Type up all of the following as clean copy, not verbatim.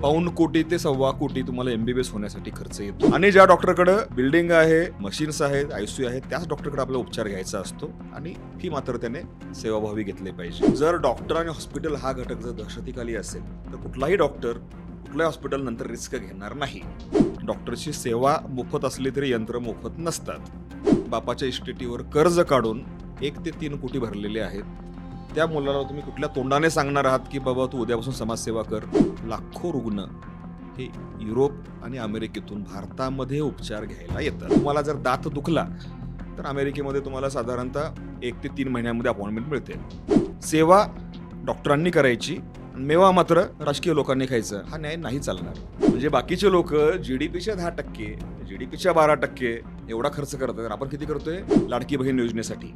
पाऊण कोटी ते सव्वा कोटी तुम्हाला MBBS होण्यासाठी खर्च येतो. आणि ज्या डॉक्टरकडे बिल्डिंग आहे, मशीन्स आहेत, ICU आहेत, त्याच डॉक्टरकडे आपला उपचार घ्यायचा असतो आणि फी मात्र त्याने सेवाभावी घेतले पाहिजे. जर डॉक्टर आणि हॉस्पिटल हा घटक जर दहशतीखाली असेल तर कुठलाही डॉक्टर कुठल्याही हॉस्पिटल नंतर रिस्क घेणार नाही. डॉक्टरची सेवा मोफत असली तरी यंत्र मोफत नसतात. बापाच्या इस्टेटीवर कर्ज काढून 1 ते 3 कोटी भरलेले आहेत. त्या मुलाला तुम्ही कुठल्या तोंडाने सांगणार आहात की बाबा तू उद्यापासून समाजसेवा कर? लाखो रुग्ण हे युरोप आणि अमेरिकेतून भारतामध्ये उपचार घ्यायला येतात. तुम्हाला जर दात दुखला तर अमेरिकेमध्ये तुम्हाला साधारणतः 1 ते 3 महिन्यामध्ये अपॉइंटमेंट मिळते. सेवा डॉक्टरांनी करायची, मेवा मात्र राजकीय लोकांनी खायचं. हा न्याय नाही चालणार. म्हणजे बाकीचे लोक GDPच्या 10%, GDPच्या 12% एवढा खर्च करतात. तर आपण किती करतोय? लाडकी बहीण योजनेसाठी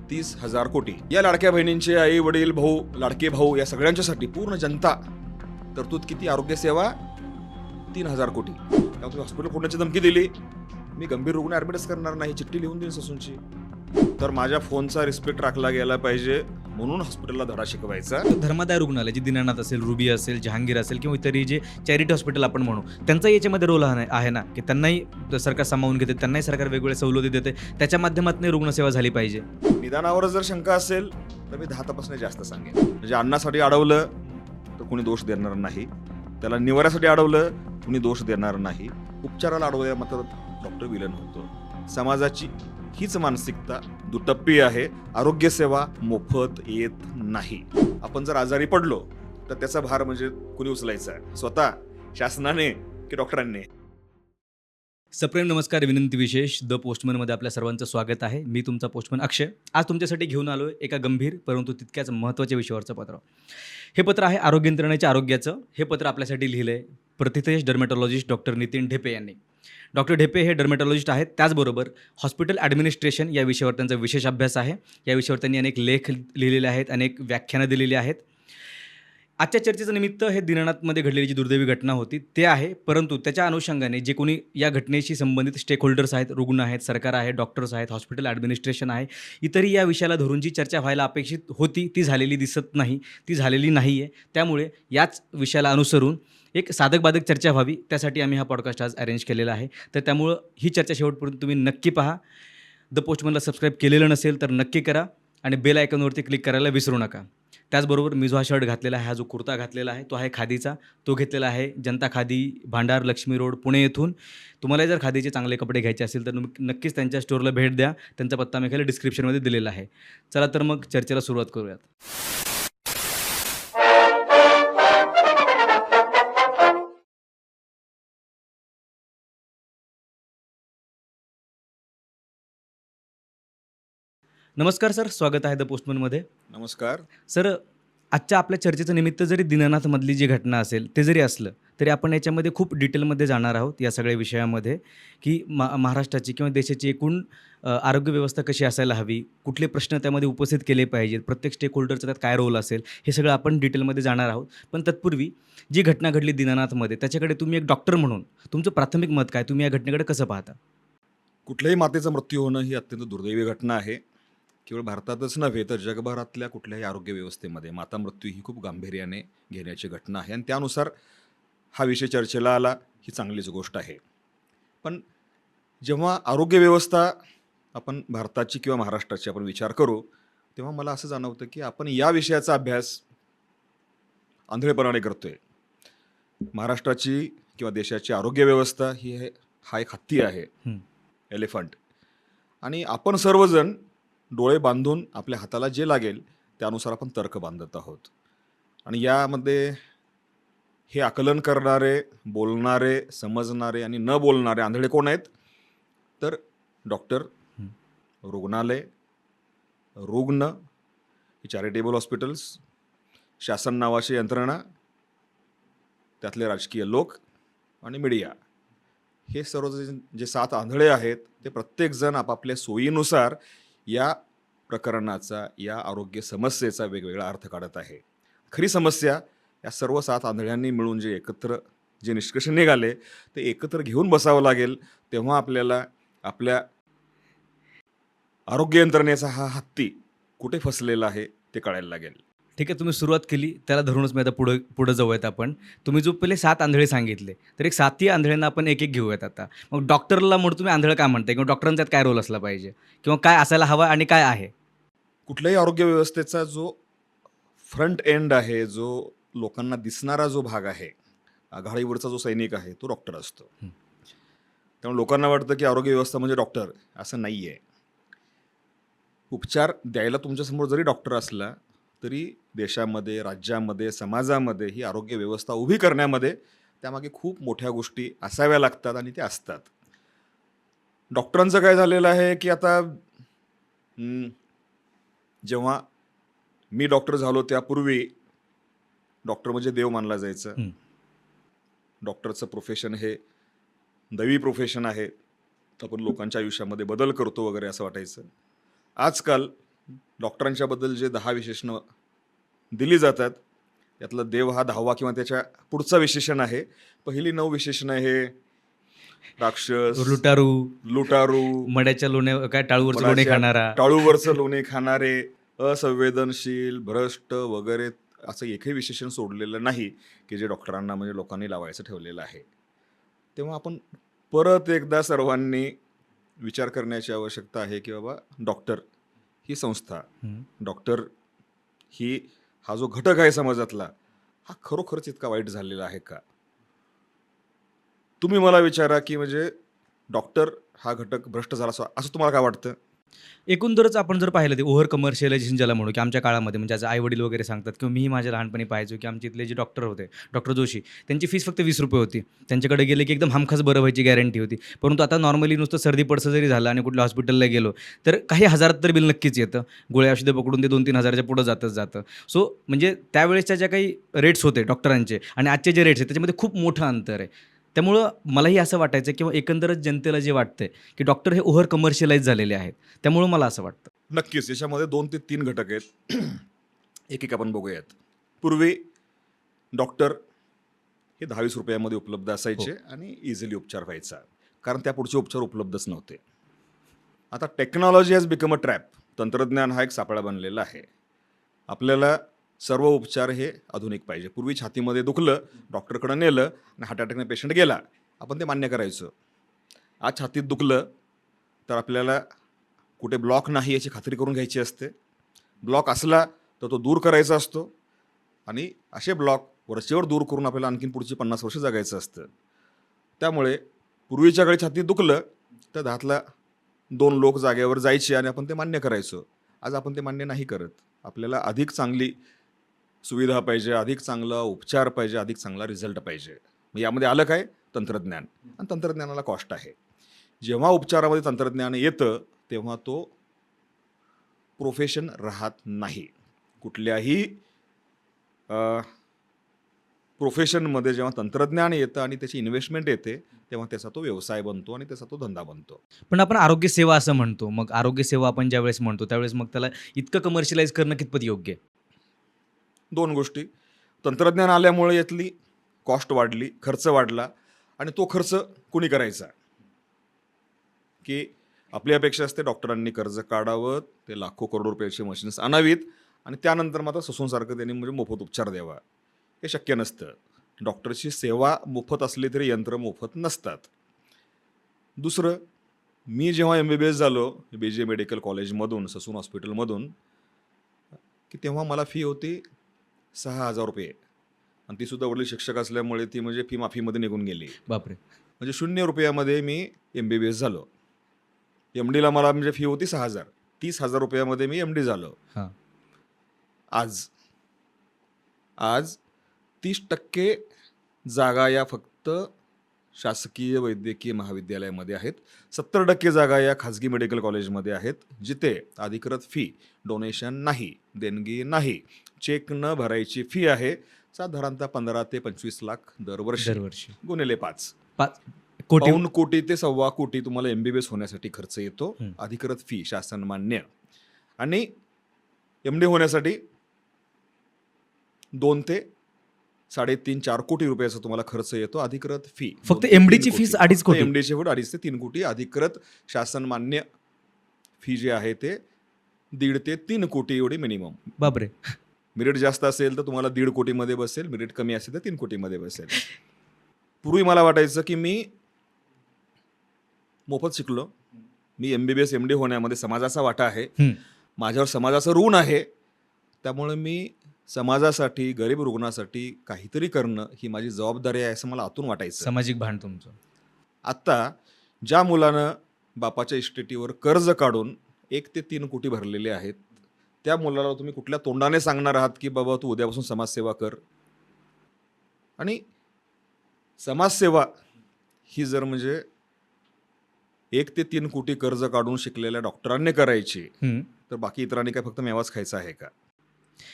30,000 कोटी. या लाडक्या बहिणींचे आई वडील भाऊ, लाडके भाऊ या सगळ्यांच्यासाठी पूर्ण जनता तरतूद किती? आरोग्य सेवा 3,000 कोटी. तेव्हा तुम्ही हॉस्पिटल फोडण्याची धमकी दिली, मी गंभीर रुग्ण ऍडमिटच करणार नाही, चिठ्ठी लिहून देईन ससूनची. तर माझ्या फोनचा रिस्पेक्ट राखला गेला पाहिजे म्हणून हॉस्पिटलला धडा शिकवायचा. धर्मादाय रुग्णालय जे दीनानाथ असेल, रुबी असेल, जहांगीर असेल किंवा इतरही जे चॅरिटी हॉस्पिटल आपण म्हणू, त्यांचा याच्यामध्ये रोल आहे ना की त्यांनाही सरकार सामावून घेते, त्यांनाही सरकार वेगवेगळ्या सवलती देते, त्याच्या माध्यमातून रुग्णसेवा झाली पाहिजे. निदानावर जर शंका असेल तर मी 10 तपासण्या जास्त सांगेन. म्हणजे अन्नासाठी अडवलं तर कोणी दोष देणार नाही, त्याला निवाऱ्यासाठी अडवलं कोणी दोष देणार नाही, उपचाराला अडवल्या मात्र डॉक्टर विलन होतो. समाजाची हीच मानसिकता दुटप्पी आहे. आरोग्य सेवा मोफत येत नाही. आपण जर आजारी पडलो तर त्याचा भार म्हणजे कुणी उचलायचा? स्वतः, शासनाने की डॉक्टरांनी? सप्रेम नमस्कार. विनंती विशेष द पोस्टमनमध्ये आपल्या सर्वांचं स्वागत आहे. मी तुमचा पोस्टमन अक्षय. आज तुमच्यासाठी घेऊन आलो एका गंभीर परंतु तितक्याच महत्त्वाच्या विषयावरचं पत्र. हे पत्र आहे आरोग्य यंत्रणेच्या आरोग्याचं. हे पत्र आपल्यासाठी लिहिलं आहे प्रतिथेश डर्मॅटॉलॉजिस्ट डॉक्टर नितीन ढेपे यांनी. डॉक्टर ढेपे हे डर्मॅटॉलॉजिस्ट आहेत, त्याचबरोबर हॉस्पिटल ॲडमिनिस्ट्रेशन या विषयावर त्यांचा विशेष अभ्यास आहे. या विषयावर त्यांनी अनेक लेख लिहिलेले आहेत, अनेक व्याख्यानं दिलेली आहेत. आजच्या चर्चेचं निमित्त हे दीनानाथमध्ये घडलेली जी दुर्दैवी घटना होती ते आहे, परंतु त्याच्या अनुषंगाने जे कोणी या घटनेशी संबंधित स्टेक होल्डर्स आहेत, रुग्ण आहेत, सरकार आहे, डॉक्टर्स आहेत, हॉस्पिटल ॲडमिनिस्ट्रेशन आहे, इतरही या विषयाला धरून जी चर्चा व्हायला अपेक्षित होती ती झालेली दिसत नाही, ती झालेली नाही आहे. त्यामुळे याच विषयाला अनुसरून एक साधक-बाधक चर्चा व्हावी, त्यासाठी आम्ही हा पॉडकास्ट आज अरेंज केलेला आहे. तर त्यामुळं ही चर्चा शेवटपर्यंत तुम्ही नक्की पहा. द पोस्टमनला सबस्क्राईब केलेलं नसेल तर नक्की करा आणि बेल आयकॉनवरती क्लिक करायला विसरू नका. त्याचबरोबर मी जो हा शर्ट घातलेला आहे, हा जो कुर्ता घातलेला आहे तो आहे खादीचा. तो घेतलेला आहे जनता खादी, भांडार, लक्ष्मी रोड, पुणे येथून. तुम्हाला जर खादीचे चांगले कपडे घ्यायचे असेल तर नक्कीच त्यांच्या स्टोअरला भेट द्या. त्यांचा पत्ता मी खाली डिस्क्रिप्शनमध्ये दिलेला आहे. चला तर मग चर्चेला सुरुवात करूयात. नमस्कार सर, स्वागत आहे द पोस्टमनमध्ये. नमस्कार सर, आजच्या आपल्या चर्चेचं निमित्त जरी दीनानाथमधली जी घटना असेल ते जरी असलं तरी आपण याच्यामध्ये खूप डिटेलमध्ये जाणार आहोत या सगळ्या विषयामध्ये की महाराष्ट्राची किंवा देशाची एकूण आरोग्य व्यवस्था कशी असायला हवी, कुठले प्रश्न त्यामध्ये उपस्थित केले पाहिजेत, प्रत्येक स्टेक होल्डरचा त्यात काय रोल असेल, हे सगळं आपण डिटेलमध्ये जाणार आहोत. पण तत्पूर्वी जी घटना घडली दीनानाथमध्ये त्याच्याकडे तुम्ही एक डॉक्टर म्हणून तुमचं प्राथमिक मत काय, तुम्ही या घटनेकडे कसं पाहता? कुठल्याही मातेचा मृत्यू होणं ही अत्यंत दुर्दैवी घटना आहे. केवळ भारतातच नव्हे तर जगभरातल्या कुठल्याही आरोग्य व्यवस्थेमध्ये माता मृत्यू ही खूप गांभीर्याने घेण्याची घटना आहे आणि त्यानुसार हा विषय चर्चेला आला ही चांगलीच गोष्ट आहे. पण जेव्हा आरोग्य व्यवस्था आपण भारताची किंवा महाराष्ट्राची आपण विचार करू तेव्हा मला असं जाणवतं की आपण या विषयाचा अभ्यास आंधळेपणाने करतोय. महाराष्ट्राची किंवा देशाची आरोग्य व्यवस्था ही हा एक हत्ती आहे, एलिफंट, आणि आपण सर्वजण डोळे बांधून आपल्या हाताला जे लागेल त्यानुसार आपण तर्क बांधत आहोत. आणि यामध्ये हे आकलन करणारे, बोलणारे, समजणारे आणि न बोलणारे आंधळे कोण आहेत? तर डॉक्टर, रुग्णालय, रुग्ण, चॅरिटेबल हॉस्पिटल्स, शासन नावाची यंत्रणा, त्यातले राजकीय लोक आणि मीडिया. हे सर्व जे 7 आंधळे आहेत ते प्रत्येकजण आपापल्या सोयीनुसार या प्रकरणाचा, या आरोग्य समस्येचा वेगवेगळा अर्थ काढत आहे. खरी समस्या या सर्व 7 आंधळ्यांनी मिळून जे निष्कर्ष निघाले ते एकत्र घेऊन बसावं लागेल. तेव्हा आपल्याला आपल्या आरोग्य यंत्रणेचा हा हत्ती कुठे फसलेला आहे ते कळायला लागेल. ठीक आहे, तुम्ही सुरुवात केली त्याला धरूनच मी आता पुढं जाऊयात आपण. तुम्ही जो पहिले 7 आंधळे सांगितले, तर एक 7ही आंधळ्यांना आपण एक-एक घेऊयात आता. मग डॉक्टरला म्हणून तुम्ही आंधळं का म्हणताय किंवा डॉक्टरांचा त्यात काय रोल असला पाहिजे किंवा काय असायला हवा आणि काय आहे? कुठल्याही आरोग्य व्यवस्थेचा जो फ्रंट एंड आहे, जो लोकांना दिसणारा जो भाग आहे, आघाडीवरचा जो सैनिक आहे, तो डॉक्टर असतो. हं. त्यामुळे लोकांना वाटतं की आरोग्य व्यवस्था म्हणजे डॉक्टर, असं नाही आहे. उपचार द्यायला तुमच्यासमोर जरी डॉक्टर असला, तरी देशामध्ये, राज्यामध्ये, समाजामध्ये ही आरोग्य व्यवस्था उभी करण्यामध्ये त्यामागे खूप मोठ्या गोष्टी असाव्या लागतात आणि त्या असतात. डॉक्टरांचं काय झालेलं आहे की आता जेव्हा मी डॉक्टर झालो त्यापूर्वी डॉक्टर म्हणजे देव मानला जायचं. हं. डॉक्टरचं प्रोफेशन हे दैवी प्रोफेशन आहे. आपण लोकांच्या आयुष्यामध्ये बदल करतो वगैरे असं वाटायचं. आजकाल डॉक्टरांच्याबद्दल जे 10 विशेषणं दिली जातात, त्यातलं देव हा 10वा किंवा त्याच्या पुढचा विशेषण आहे. पहिली 9 विशेषणं हे राक्षस, लुटारू, मड्याच्या लोण्या काय टाळूवरचं लोणे मनाच्या खाणारा. टाळूवरचं लोणे खाणारे, असंवेदनशील, भ्रष्ट वगैरे असं एकही विशेषण सोडलेलं नाही की जे डॉक्टरांना म्हणजे लोकांनी लावायचं ठेवलेलं आहे. तेव्हा आपण परत एकदा सर्वांनी विचार करण्याची आवश्यकता आहे की बाबा डॉक्टर ही संस्था, हं. डॉक्टर हा जो घटक आहे समाजातला, हा खरोखरच इतका वाईट झालेला आहे का? तुम्ही मला विचारा की म्हणजे डॉक्टर हा घटक भ्रष्ट झाला असं तुम्हाला काय वाटतं? एकंदरच आपण जर पाहिलं ते ओव्हर कमर्शियलायझेशन ज्याला म्हणू की आमच्या काळामध्ये म्हणजे आज आई-वडील वगैरे सांगतात किंवा मीही माझ्या लहानपणी पाहायचो की आमच्या इथले जे डॉक्टर होते, डॉक्टर जोशी, त्यांची फीस फक्त ₹20 होती. त्यांच्याकडे गेले की एकदम हमखास बरं व्हायची गॅरंटी होती. परंतु आता नॉर्मली नुसतं सर्दी पडसं जरी झालं आणि कुठल्या हॉस्पिटलला गेलो, तर काही हजारात तर बिल नक्कीच येतं. गोळ्या औषधं पकडून ते 2-3 हजाराच्या पुढं जातच जातं. सो म्हणजे त्यावेळेसच्या ज्या काही रेट्स होते डॉक्टरांचे आणि आजचे जे रेट्स आहेत त्याच्यामध्ये खूप मोठं अंतर आहे. त्यामुळं मलाही असं वाटायचं किंवा एकंदरच जनतेला जे वाटतंय की डॉक्टर हे ओव्हर कमर्शियलाइज झालेले आहेत. त्यामुळं मला असं वाटतं. नक्कीच याच्यामध्ये 2 ते 3 घटक आहेत. एक आपण बघूयात. पूर्वी डॉक्टर हे ₹10-20 उपलब्ध असायचे आणि इझिली उपचार व्हायचा, कारण त्या पुढचे उपचार उपलब्धच नव्हते. आता technology has become a trap. तंत्रज्ञान हा एक सापळा बनलेला आहे. आपल्याला सर्व उपचार हे आधुनिक पाहिजे. पूर्वी छातीमध्ये दुखलं, डॉक्टरकडे नेलं आणि हार्ट अटॅकने पेशंट गेला, आपण ते मान्य करायचं. आज छातीत दुखलं तर आपल्याला कुठे ब्लॉक नाही याची खात्री करून घ्यायची असते. ब्लॉक असला तर तो दूर करायचा असतो आणि असे ब्लॉक वरचेवर दूर करून आपल्याला आणखीन पुढची 50 वर्ष जगायचं असतं. त्यामुळे पूर्वीच्या काळी छातीत दुखलं तर 10तला 2 लोक जागेवर जायचे आणि आपण ते मान्य करायचो. आज आपण ते मान्य नाही करत. आपल्याला अधिक चांगली सुविधा पाहिजे, अधिक चांगला उपचार पाहिजे, अधिक चांगला रिझल्ट पाहिजे. मग यामध्ये आलं काय? तंत्रज्ञान. आणि तंत्रज्ञानाला कॉस्ट आहे. जेव्हा उपचारामध्ये तंत्रज्ञान येतं तेव्हा तो प्रोफेशन राहत नाही. कुठल्याही प्रोफेशनमध्ये जेव्हा तंत्रज्ञान येतं आणि त्याची इन्व्हेस्टमेंट येते तेव्हा त्याचा तो व्यवसाय बनतो आणि त्याचा तो धंदा बनतो. पण आपण आरोग्य सेवा असं म्हणतो. मग आरोग्य सेवा आपण ज्यावेळेस म्हणतो त्यावेळेस मग त्याला इतकं कमर्शियलाइज करणं कितपत योग्य आहे? 2 गोष्टी. तंत्रज्ञान आल्यामुळे यातली कॉस्ट वाढली, खर्च वाढला आणि तो खर्च कुणी करायचा? की आपली अपेक्षा असते डॉक्टरांनी कर्ज काढावं, ते लाखो करोड रुपयाची मशीन्स आणावीत आणि त्यानंतर मात्र ससूनसारखं त्यांनी म्हणजे मोफत उपचार द्यावा. हे शक्य नसतं. डॉक्टरची सेवा मोफत असली तरी यंत्र मोफत नसतात. दुसरं, मी जेव्हा MBBS झालो BJ मेडिकल कॉलेजमधून, ससून हॉस्पिटलमधून, की तेव्हा मला फी होती ₹6,000 आणि तीसुद्धा वडील शिक्षक असल्यामुळे ती म्हणजे फी माफीमध्ये निघून गेली. बापरे! म्हणजे ₹0 मी MBBS झालो. MDला मला म्हणजे फी होती 6,000. ₹30,000 मी MD झालो. हां. आज 30% जागा या फक्त शासकीय वैद्यकीय महाविद्यालयामध्ये आहेत. 70% जागा या खाजगी मेडिकल कॉलेजमध्ये आहेत, जिथे अधिकृत फी, डोनेशन नाही, देणगी नाही, चेक न भरायची फी आहे. साधारणतः 15 ते 25 लाख दरवर्षी गुणिले 5. 5 कोटी. पाऊण कोटी ते सव्वा कोटी तुम्हाला MBBS होण्यासाठी खर्च येतो. हं. अधिकृत फी शासन मान्य. आणि MD होण्यासाठी 2 ते 3.5-4 कोटी रुपयाचा तुम्हाला खर्च येतो. अधिकृत फी फक्त 2 ते 3 MDची फीस कोटी. 2.5 कोटी. MDची फूट 2.5 ते 3 कोटी. अधिकृत शासन मान्य फी जे आहे ते 1.5 ते 3 कोटी एवढी मिनिमम. बापरे! मेरिट जास्त असेल तर तुम्हाला 1.5 कोटीमध्ये बसेल, मेरिट कमी असेल तर 3 कोटीमध्ये बसेल. पूर्वी मला वाटायचं की मी मोफत शिकलो, मी MBBS MD होण्यामध्ये समाजाचा वाटा आहे, हं. माझ्यावर समाजाचं ऋण आहे, त्यामुळे मी समाजासाठी, गरीब रुग्णासाठी काहीतरी करणं ही माझी जबाबदारी आहे असं मला आतून वाटायचं. सामाजिक भान तुमचं. आत्ता ज्या मुलानं बापाच्या इस्टेटीवर कर्ज काढून 1 ते 3 कोटी भरलेले आहेत, त्या मुलाला तुम्ही कुठल्या तोंडाने सांगणार आहात की बाबा तू उद्यापासून समाजसेवा कर? आणि समाजसेवा ही जर म्हणजे 1 ते 3 कोटी कर्ज काढून शिकलेल्या डॉक्टरांनी करायची, हं. तर बाकी इतरांनी काय फक्त मेवाच खायचा आहे का?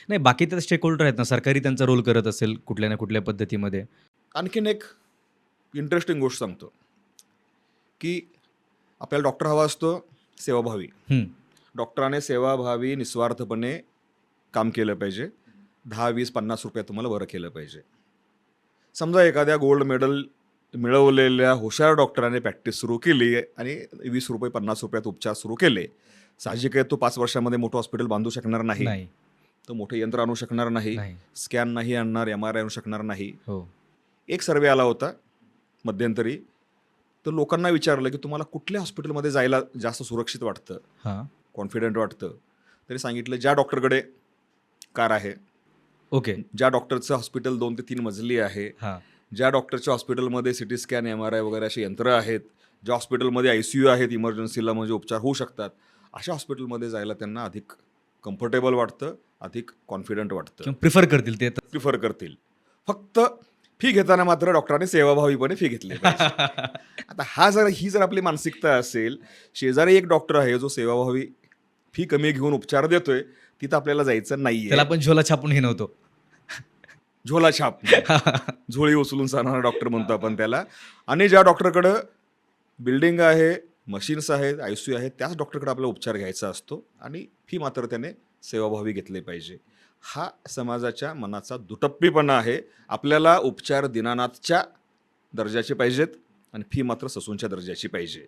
नाही, बाकी तर स्टेक होल्डर आहेत ना, सरकारी त्यांचा रोल करत असेल कुठल्या ना कुठल्या पद्धतीमध्ये. आणखीन एक इंटरेस्टिंग गोष्ट सांगतो, की आपल्याला डॉक्टर हवा असतो सेवाभावी. हं. डॉक्टराने सेवाभावी निस्वार्थपणे काम केलं पाहिजे. 10, 20, 50 रुपये तुम्हाला बरं केलं पाहिजे. समजा एखाद्या गोल्ड मेडल मिळवलेल्या हुशार डॉक्टराने प्रॅक्टिस सुरू केली आणि 20 रुपये 50 रुपयात उपचार सुरू केले. साहजिक आहे तो 5 वर्षामध्ये मोठं हॉस्पिटल बांधू शकणार नाही, नाही. तो मोठे यंत्र आणू शकणार नाही, नाही. स्कॅन नाही आणणार, MRI आणू शकणार नाही. हो. एक सर्वे आला होता मध्यंतरी, तर लोकांना विचारलं की तुम्हाला कुठल्या हॉस्पिटलमध्ये जायला जास्त सुरक्षित वाटतं, हां. कॉन्फिडंट वाटतं? तरी सांगितलं ज्या डॉक्टरकडे कार आहे, ओके. ज्या डॉक्टरचं हॉस्पिटल 2 ते 3 मजली आहे, हां. ज्या डॉक्टरच्या हॉस्पिटलमध्ये सिटी स्कॅन MRI वगैरे अशी यंत्र आहेत, ज्या हॉस्पिटलमध्ये ICU आहेत इमर्जन्सीला म्हणजे उपचार होऊ शकतात, अशा हॉस्पिटलमध्ये जायला त्यांना अधिक कम्फर्टेबल वाटतं, अधिक कॉन्फिडंट वाटतं, किंवा प्रिफर करतील ते तर. प्रिफर करतील. फक्त फी घेताना मात्र डॉक्टरांनी सेवाभावीपणे फी घेतली पाहिजे. आता ही जर आपली मानसिकता असेल, शेजारी एक डॉक्टर आहे जो सेवाभावी फी कमी घेऊन उपचार देतोय, तिथं आपल्याला जायचं नाहीये. त्याला आपण झोला छापून हे नव्हतो. झोला छाप, झोळी उचलून जाणारा डॉक्टर म्हणतो आपण त्याला. आणि ज्या डॉक्टरकडं बिल्डिंग आहे, मशीन्स आहेत, ICU आहेत, त्याच डॉक्टरकडे आपला उपचार घ्यायचा असतो आणि फी मात्र त्याने सेवाभावी घेतले पाहिजे. हा समाजाच्या मनाचा दुटप्पीपणा आहे. आपल्याला उपचार दीनानाथच्या दर्जाचे पाहिजेत आणि फी मात्र ससूनच्या दर्जाची पाहिजे.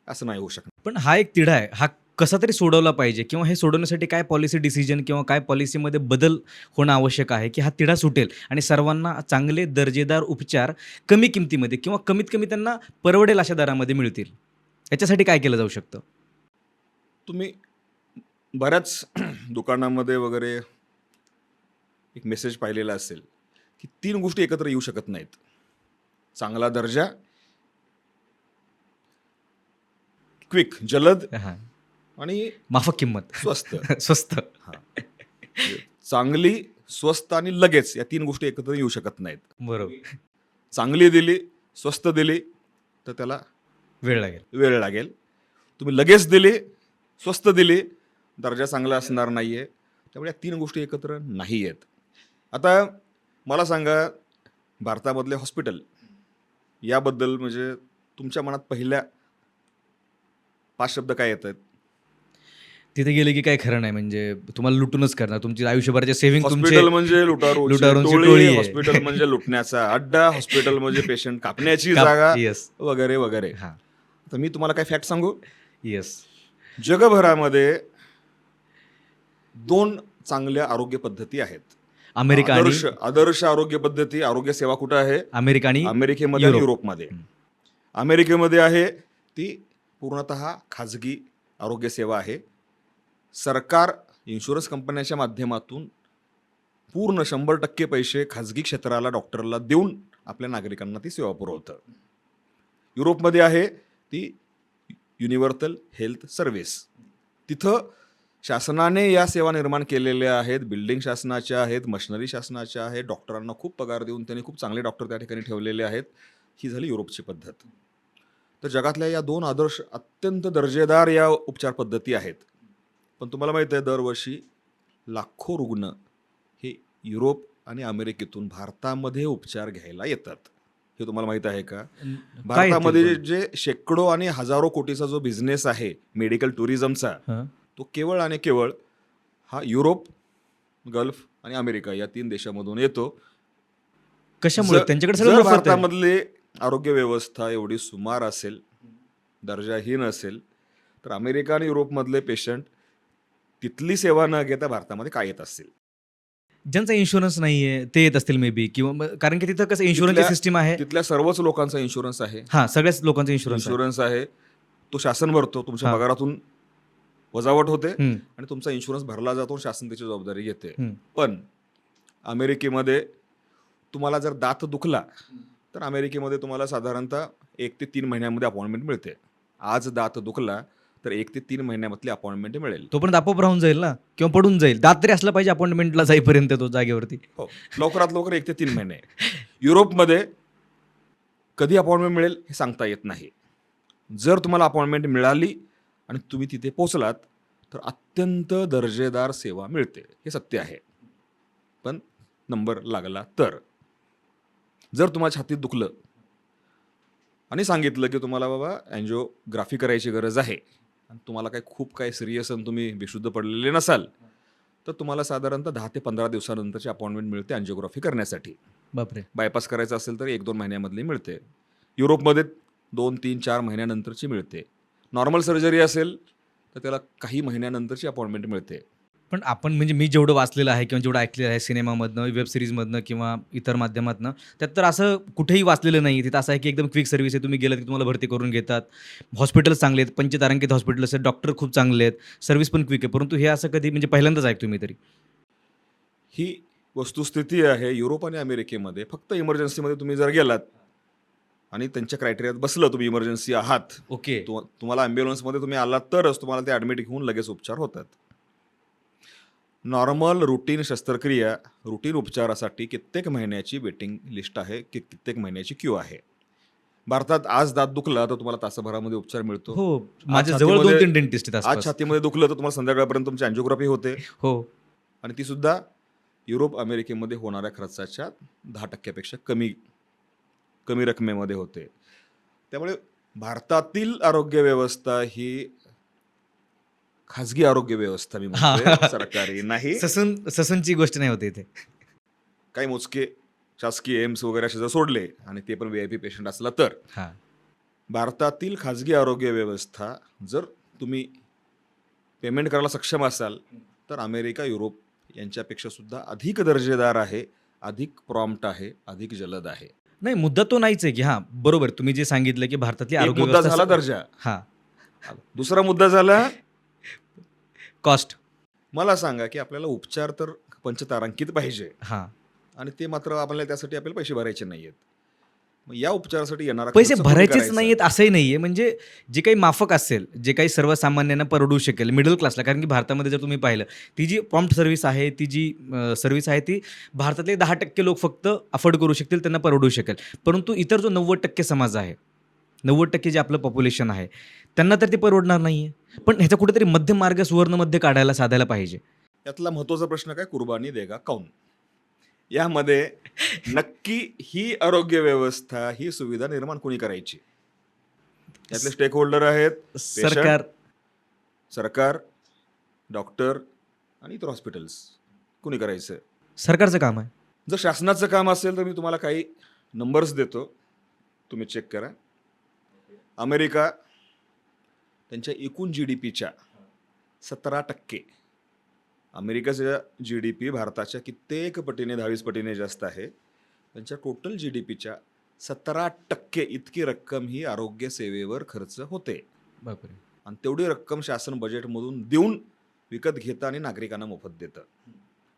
असं नाही होऊ शकणार. पण हा एक तिढा आहे. हा कसा तरी सोडवला पाहिजे किंवा हे सोडवण्यासाठी काय पॉलिसी डिसिजन किंवा काय पॉलिसीमध्ये बदल होणं आवश्यक आहे, की हा तिढा सुटेल आणि सर्वांना चांगले दर्जेदार उपचार कमी किमतीमध्ये किंवा कमीत कमी त्यांना परवडेल अशा दरामध्ये मिळतील. याच्यासाठी काय केलं जाऊ शकतं? तुम्ही बऱ्याच दुकानामध्ये वगैरे एक मेसेज पाहिलेला असेल, की 3 गोष्टी एकत्र येऊ शकत नाहीत. चांगला दर्जा, क्विक, जलद हां. आणि माफक किंमत. स्वस्त. स्वस्त. हां. चांगली, स्वस्त आणि लगेच या 3 गोष्टी एकत्र येऊ शकत नाहीत. बरोबर. चांगली दिली, स्वस्त दिली, तर त्याला वेळ लागेल. वेळ लागेल. तुम्ही लगेच दिली, स्वस्त दिली, दर्जा चांगला असणार नाहीये. त्यामुळे या 3 गोष्टी एकत्र नाही आहेत. आता मला सांगा, भारतामधले हॉस्पिटल याबद्दल म्हणजे तुमच्या मनात पहिल्या 5 शब्द काय येत आहेत? तिथे गेले की काय खरं नाही, म्हणजे तुम्हाला लुटूनच करणार. तुमची आयुष्यभराचे सेव्हिंग तुमचे हॉस्पिटल म्हणजे लुटारूची लुटारूंची टोळी, टोळी आहे. हॉस्पिटल म्हणजे लुटण्याचा अड्डा, हॉस्पिटल म्हणजे पेशंट कापण्याची जागा येस. वगैरे वगैरे. हां. तर मी तुम्हाला काय फॅक्ट सांगू? येस. जगभरामध्ये 2 चांगल्या आरोग्य पद्धती आहेत. अमेरिका आणि आदर्श आरोग्य पद्धती, आरोग्य सेवा कुठं आहे? अमेरिका आणि अमेरिकेमध्ये आणि युरोप. युरोपमध्ये. हं. अमेरिकेमध्ये आहे ती पूर्णतः खाजगी आरोग्य सेवा आहे. सरकार इन्शुरन्स कंपन्याच्या माध्यमातून पूर्ण 100% पैसे खाजगी क्षेत्राला, डॉक्टरला देऊन आपल्या नागरिकांना ती सेवा पुरवतं. युरोपमध्ये आहे ती युनिव्हर्सल हेल्थ सर्व्हिस. तिथं शासनाने या सेवा निर्माण केलेल्या आहेत, बिल्डिंग शासनाच्या आहेत, मशिनरी शासनाच्या आहेत, डॉक्टरांना खूप पगार देऊन त्यांनी खूप चांगले डॉक्टर त्या ठिकाणी ठेवलेले आहेत. ही झाली युरोपची पद्धत. तर जगातल्या या 2 आदर्श अत्यंत दर्जेदार या उपचार पद्धती आहेत. पण तुम्हाला माहिती आहे, दरवर्षी लाखो रुग्ण हे युरोप आणि अमेरिकेतून भारतामध्ये उपचार घ्यायला येतात. हे तुम्हाला माहित आहे का? काय भारतामध्ये येतील जे शेकडो आणि हजारो कोटीचा जो बिझनेस आहे मेडिकल टुरिझमचा, पण? हां. तो केवळ आणि केवळ हा युरोप, गल्फ आणि अमेरिका या 3 देशामधून येतो. कशामुळे? जर त्यांच्याकडे जर सगळं मोफत आहे. भारतामधली आरोग्य व्यवस्था एवढी सुमार असेल, दर्जाहीन असेल, तर अमेरिका आणि युरोपमधले पेशंट तिथली सेवा न घेता भारतामध्ये काय येत असतील? ज्यांचा इन्शुरन्स नाही आहे ते येत असतील मे बी, किंवा कारण की तिथं कसं इन्शुरन्सची तिथल्या- सिस्टीम आहे. तिथल्या सर्वच लोकांचा इन्शुरन्स आहे. हां, सगळ्याच लोकांचा इन्शुरन्स आहे. इन्शुरन्स आहे, तो शासन भरतो, तुमच्या हां. पगारातून वजावट होते हं, आणि तुमचा इन्शुरन्स भरला जातो, शासन त्याची जबाबदारी घेते. हं. पण अमेरिकेमध्ये तुम्हाला जर दात दुखला तर अमेरिकेमध्ये तुम्हाला साधारणतः 1 ते 3 महिन्यामध्ये अपॉइंटमेंट मिळते. आज दात दुखला तर 1 ते 3 महिन्यामधली अपॉइंटमेंट मिळेल. तोपर्यंत आपोआप राहून जाईल ना, किंवा पडून जाईल. दात तरी असला पाहिजे अपॉइंटमेंटला जाईपर्यंत तो जागेवरती. हो, लवकरात लवकर 1 ते 3 महिने. युरोपमध्ये कधी अपॉइंटमेंट मिळेल हे सांगता येत नाही. जर तुम्हाला अपॉइंटमेंट मिळाली आणि तुम्ही तिथे पोहोचलात तर अत्यंत दर्जेदार सेवा मिळते, हे सत्य आहे. पण नंबर लागला तर, जर तुम्हाला छातीत दुखलं आणि सांगितलं की तुम्हाला बाबा अँजिओग्राफी करायची गरज आहे आणि तुम्हाला खूप काय सिरियस आणि तुम्ही बेशुद्ध पडलेले नसाल, तर तुम्हाला साधारणतः 10 ते 15 दिवसानंतरची अपॉइंटमेंट मिळते अँजिओग्राफी करण्यासाठी. बापरे. बायपास करायचं असेल तर 1-2 महिन्यामधली मिळते. युरोपमध्ये 2, 3, 4 महिन्यानंतरची मिळते. नॉर्मल सर्जरी असेल तर त्याला काही महिन्यानंतरची अपॉइंटमेंट मिळते. पण आपण म्हणजे मी जेवढं वाचलेलं आहे किंवा जेवढं ऐकलेलं आहे सिनेमामधनं, वेब सिरीजमधनं किंवा इतर माध्यमातनं, त्यात तर असं कुठेही वाचलेलं नाही. तिथं असं आहे की एकदम क्विक सर्व्हिस आहे, तुम्ही गेलात की तुम्हाला भरती करून घेतात. हॉस्पिटल्स चांगले आहेत, पंचतारांकित हॉस्पिटल्स आहेत, डॉक्टर खूप चांगले आहेत, सर्व्हिस पण क्विक आहे. परंतु हे असं कधी म्हणजे पहिल्यांदाच ऐकतो मी तरी. ही वस्तुस्थिती आहे युरोप आणि अमेरिकेमध्ये. फक्त इमर्जन्सीमध्ये तुम्ही जर गेलात आणि त्यांच्या क्रायटेरियात बसलं, तुम्ही इमर्जन्सी आहात, ओके. तुम्हाला ॲम्ब्युलन्समध्ये तुम्ही आलात तरच तुम्हाला ते ॲडमिट घेऊन लगेच उपचार होतात. नॉर्मल रुटीन शस्त्रक्रिया, रुटीन उपचारासाठी कित्येक महिन्याची वेटिंग लिस्ट आहे, कित्येक महिन्याची क्यू आहे. भारतात आज दात दुखला तर तुम्हाला तासाभरामध्ये उपचार मिळतो. हो, माझ्या जवळ छातीमध्ये- 2-3 डेंटिस्ट आहेत आज आसपास. छातीमध्ये दुखलं तर तुम्हाला संध्याकाळपर्यंत तुमची अँजिओग्राफी होते हो. आणि ती सुद्धा युरोप अमेरिकेमध्ये होणाऱ्या खर्चाच्या 10% कमी रकमेमध्ये होते. त्यामुळे भारतातील आरोग्य व्यवस्था ही खाजगी आरोग्य व्यवस्था, मी म्हणतोय, सरकारी नाही. ससूनची गोष्ट नाही होते इथे. काही मोजके शासकीय एम्स वगैरे असे जर सोडले आणि ते पण VIP पेशंट असला तर, हां. भारतातील खाजगी आरोग्य व्यवस्था जर तुम्ही पेमेंट करायला सक्षम असाल तर अमेरिका, युरोप यांच्यापेक्षा सुद्धा अधिक दर्जेदार आहे, अधिक प्रॉम्प्ट आहे, अधिक जलद आहे. नाही, मुद्दा तो नाहीच आहे की हां, बरोबर तुम्ही जे सांगितलं की भारतातली एक आरोग्य मुद्दा व्यवस्था झाला दर्जा. हां, दुसरा मुद्दा झाला, कॉस्ट. मला सांगा की आपल्याला उपचार तर पंचतारांकित पाहिजे हां, आणि ते मात्र आपल्याला त्यासाठी आपल्याला पैसे भरायचे नाहीयेत. मग या उपचारासाठी येणारा पैसे खर्च कोणी भरायचेच करायचा? नाहीयेत असंही नाहीये. म्हणजे जे काही माफक असेल, जे काही सर्वसामान्यांना परवडू शकेल, मिडल क्लासला, कारण की भारतामध्ये जर तुम्ही पाहिलं, ती जी प्रॉम्प्ट सर्व्हिस आहे, ती जी सर्व्हिस आहे, ती भारतातले 10% लोक फक्त अफोर्ड करू शकतील, त्यांना परवडू शकेल. परंतु इतर जो 90% समाज आहे, 90% जे आपलं पॉप्युलेशन आहे, त्यांना तर ते परवडणार नाहीये. पण ह्याचा कुठेतरी मध्यमार्ग, सुवर्णमध्य काढायला साधायला पाहिजे. यातला महत्त्वाचा प्रश्न काय, कुर्बानी देगा कौन? यामध्ये नक्की ही आरोग्य व्यवस्था, ही सुविधा निर्माण कोणी करायची? यातले स्टेक होल्डर आहेत सरकार. सरकार, डॉक्टर आणि इतर हॉस्पिटल्स. कोणी करायचं? सरकारचं काम आहे. जर शासनाचं काम असेल तर मी तुम्हाला काही नंबर्स देतो, तुम्ही चेक करा. अमेरिका त्यांच्या एकूण GDPच्या 17%, अमेरिकेचा GDP भारताच्या कित्येक पटीने, 20 पटीने जास्त आहे. त्यांच्या टोटल GDPच्या 17% इतकी रक्कम ही आरोग्य सेवेवर खर्च होते. बापरे. आणि तेवढी रक्कम शासन बजेटमधून देऊन विकत घेतं आणि नागरिकांना मोफत देतं.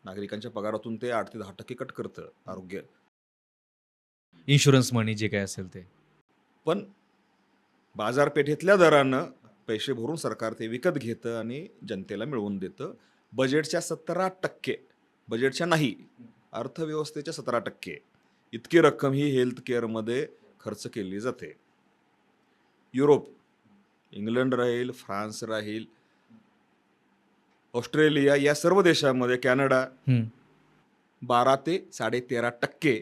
नागरिकांच्या पगारातून ते 8 ते 10% कट करतं आरोग्य. इन्शुरन्स मनी जे काही असेल ते. पण बाजारपेठेतल्या दरानं पैसे भरून सरकार ते विकत घेतं आणि जनतेला मिळवून देतं. बजेटच्या 17%, बजेटच्या नाही, अर्थव्यवस्थेच्या 17% इतकी रक्कम ही हेल्थ केअरमध्ये खर्च केली जाते. युरोप, इंग्लंड राहील, फ्रान्स राहील, ऑस्ट्रेलिया, या सर्व देशांमध्ये, कॅनडा, 12 ते 13.5%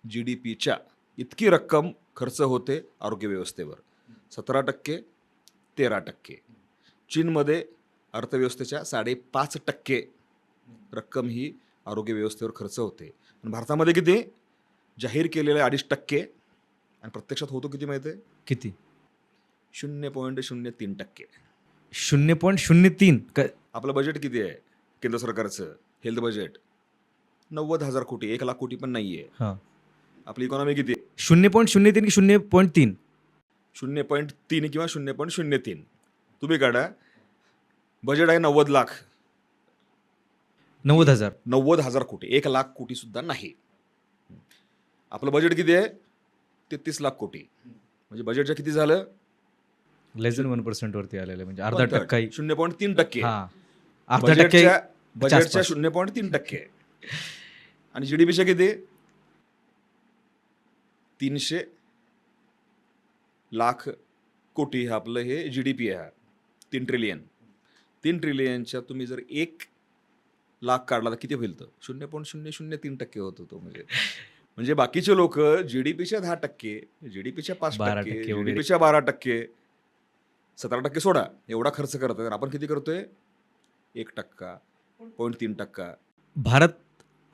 GDPच्या इतकी रक्कम खर्च होते आरोग्य व्यवस्थेवर. 17%, 13%. चीनमध्ये अर्थव्यवस्थेच्या 5.5% रक्कम ही आरोग्य व्यवस्थेवर खर्च होते. आणि भारतामध्ये किती? जाहीर केलेले 2.5% आणि प्रत्यक्षात होतो किती माहिती आहे? किती? 0.03%. 0.03. आपलं बजेट किती आहे केंद्र सरकारचं हेल्थ बजेट? 90,000 कोटी, 1,00,000 कोटी पण नाही आहे. हां. आपली इकॉनॉमी किती आहे? 0.03 की 0.3? 0.3 किंवा 0.03. तुम्ही काढा. बजेट आहे 90 लाख. 90,000. 90,000 कोटी, 1,00,000 कोटी सुद्धा नाही. आपलं बजेट किती आहे? 33 लाख कोटी. म्हणजे बजेटचं किती झालं? लेस दॅन 1% वरती आलेलं आहे, म्हणजे अर्धा टक्काही. 0.3%. हां, अर्धा टक्के. बजेटच्या 0.3%. आणि जीडीपीच्या किती? 300 लाख कोटी हे आपलं हे जीडीपी आहे. 3 ट्रिलियन. 3 ट्रिलियनच्या तुम्ही जर 1,00,000 काढला तर किती होईल? तर 0.003% होत होतो. म्हणजे बाकीचे लोक जीडीपीच्या 10%, जीडीपीच्या 12% 5%, वगैरे. जीडीपीच्या 12%, 17% सोडा एवढा खर्च करतोय. आपण किती करतोय? 1%, 0.3%. भारत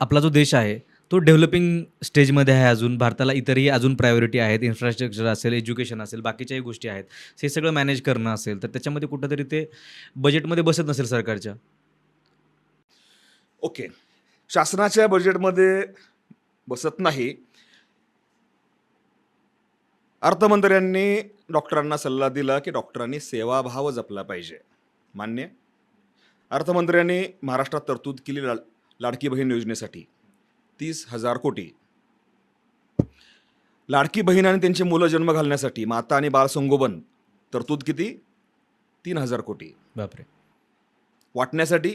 आपला जो देश आहे तो डेव्हलपिंग स्टेजमध्ये आहे अजून. भारताला इतरही अजून प्रायोरिटी आहेत. इन्फ्रास्ट्रक्चर असेल, एज्युकेशन असेल, बाकीच्याही गोष्टी आहेत. हे सगळं मॅनेज करणं असेल तर त्याच्यामध्ये कुठंतरी ते बजेटमध्ये बसत नसेल सरकारच्या. ओके, शासनाच्या बजेटमध्ये बसत नाही. अर्थमंत्र्यांनी डॉक्टरांना सल्ला दिला की डॉक्टरांनी सेवाभाव जपला पाहिजे. मान्य. अर्थमंत्र्यांनी महाराष्ट्रात तरतूद केली लाडकी बहीण योजनेसाठी 30,000 कोटी. लाडकी बहीण आणि त्यांची मुलं जन्म घालण्यासाठी माता आणि बाल संगोपन तरतूद किती? 3,000 कोटी. बापरे. वाटण्यासाठी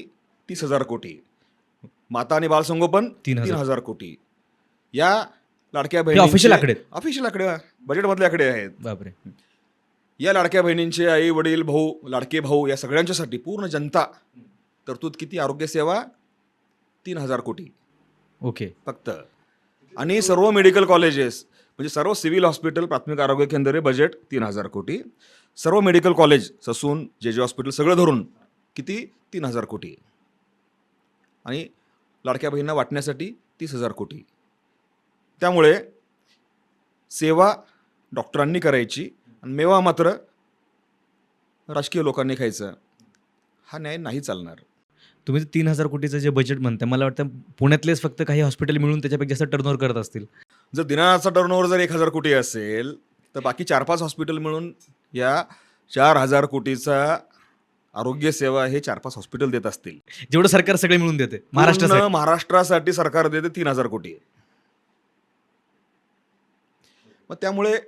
30,000 कोटी. माता आणि बाल संगोपन 3,000. 3,000 कोटी. या लाडक्या हे ऑफिशियल आकडे आहेत. ऑफिशियल आकडे, बजेटमधले आकडे आहेत. बापरे. या लाडक्या बहिणींचे आई वडील भाऊ, लाडके भाऊ या सगळ्यांच्यासाठी पूर्ण जनता तरतूद किती? आरोग्य सेवा 3,000 कोटी ओके. फक्त. आणि सर्व मेडिकल कॉलेजेस म्हणजे सर्व सिव्हिल हॉस्पिटल, प्राथमिक आरोग्य केंद्रे बजेट 3,000 कोटी. सर्व मेडिकल कॉलेज ससून, जे हॉस्पिटल सगळं धरून किती? 3,000 कोटी. आणि लाडक्या बहिणींना वाटण्यासाठी 30,000 कोटी. त्यामुळे सेवा डॉक्टरांनी करायची आणि मेवा मात्र राजकीय लोकांनी खायचा. हा न्याय नाही चालणार. तुम्ही 3,000 कोटीचं जे बजेट म्हणताय, मला वाटतं पुण्यातलेच फक्त काही हॉस्पिटल मिळून त्याच्यापेक्षा जास्त टर्नओव्हर करत असतील. जर दिनाचा टर्नओव्हर जर 1,000 कोटी असेल तर बाकी 4-5 हॉस्पिटल मिळून या 4,000 कोटीचा आरोग्य सेवा हे 4-5 हॉस्पिटल देत असतील. जेवढं सरकार सगळे मिळून देते महाराष्ट्रासाठी. पूर्ण महाराष्ट्रासाठी सरकार देते 3,000 कोटी. मग त्यामुळे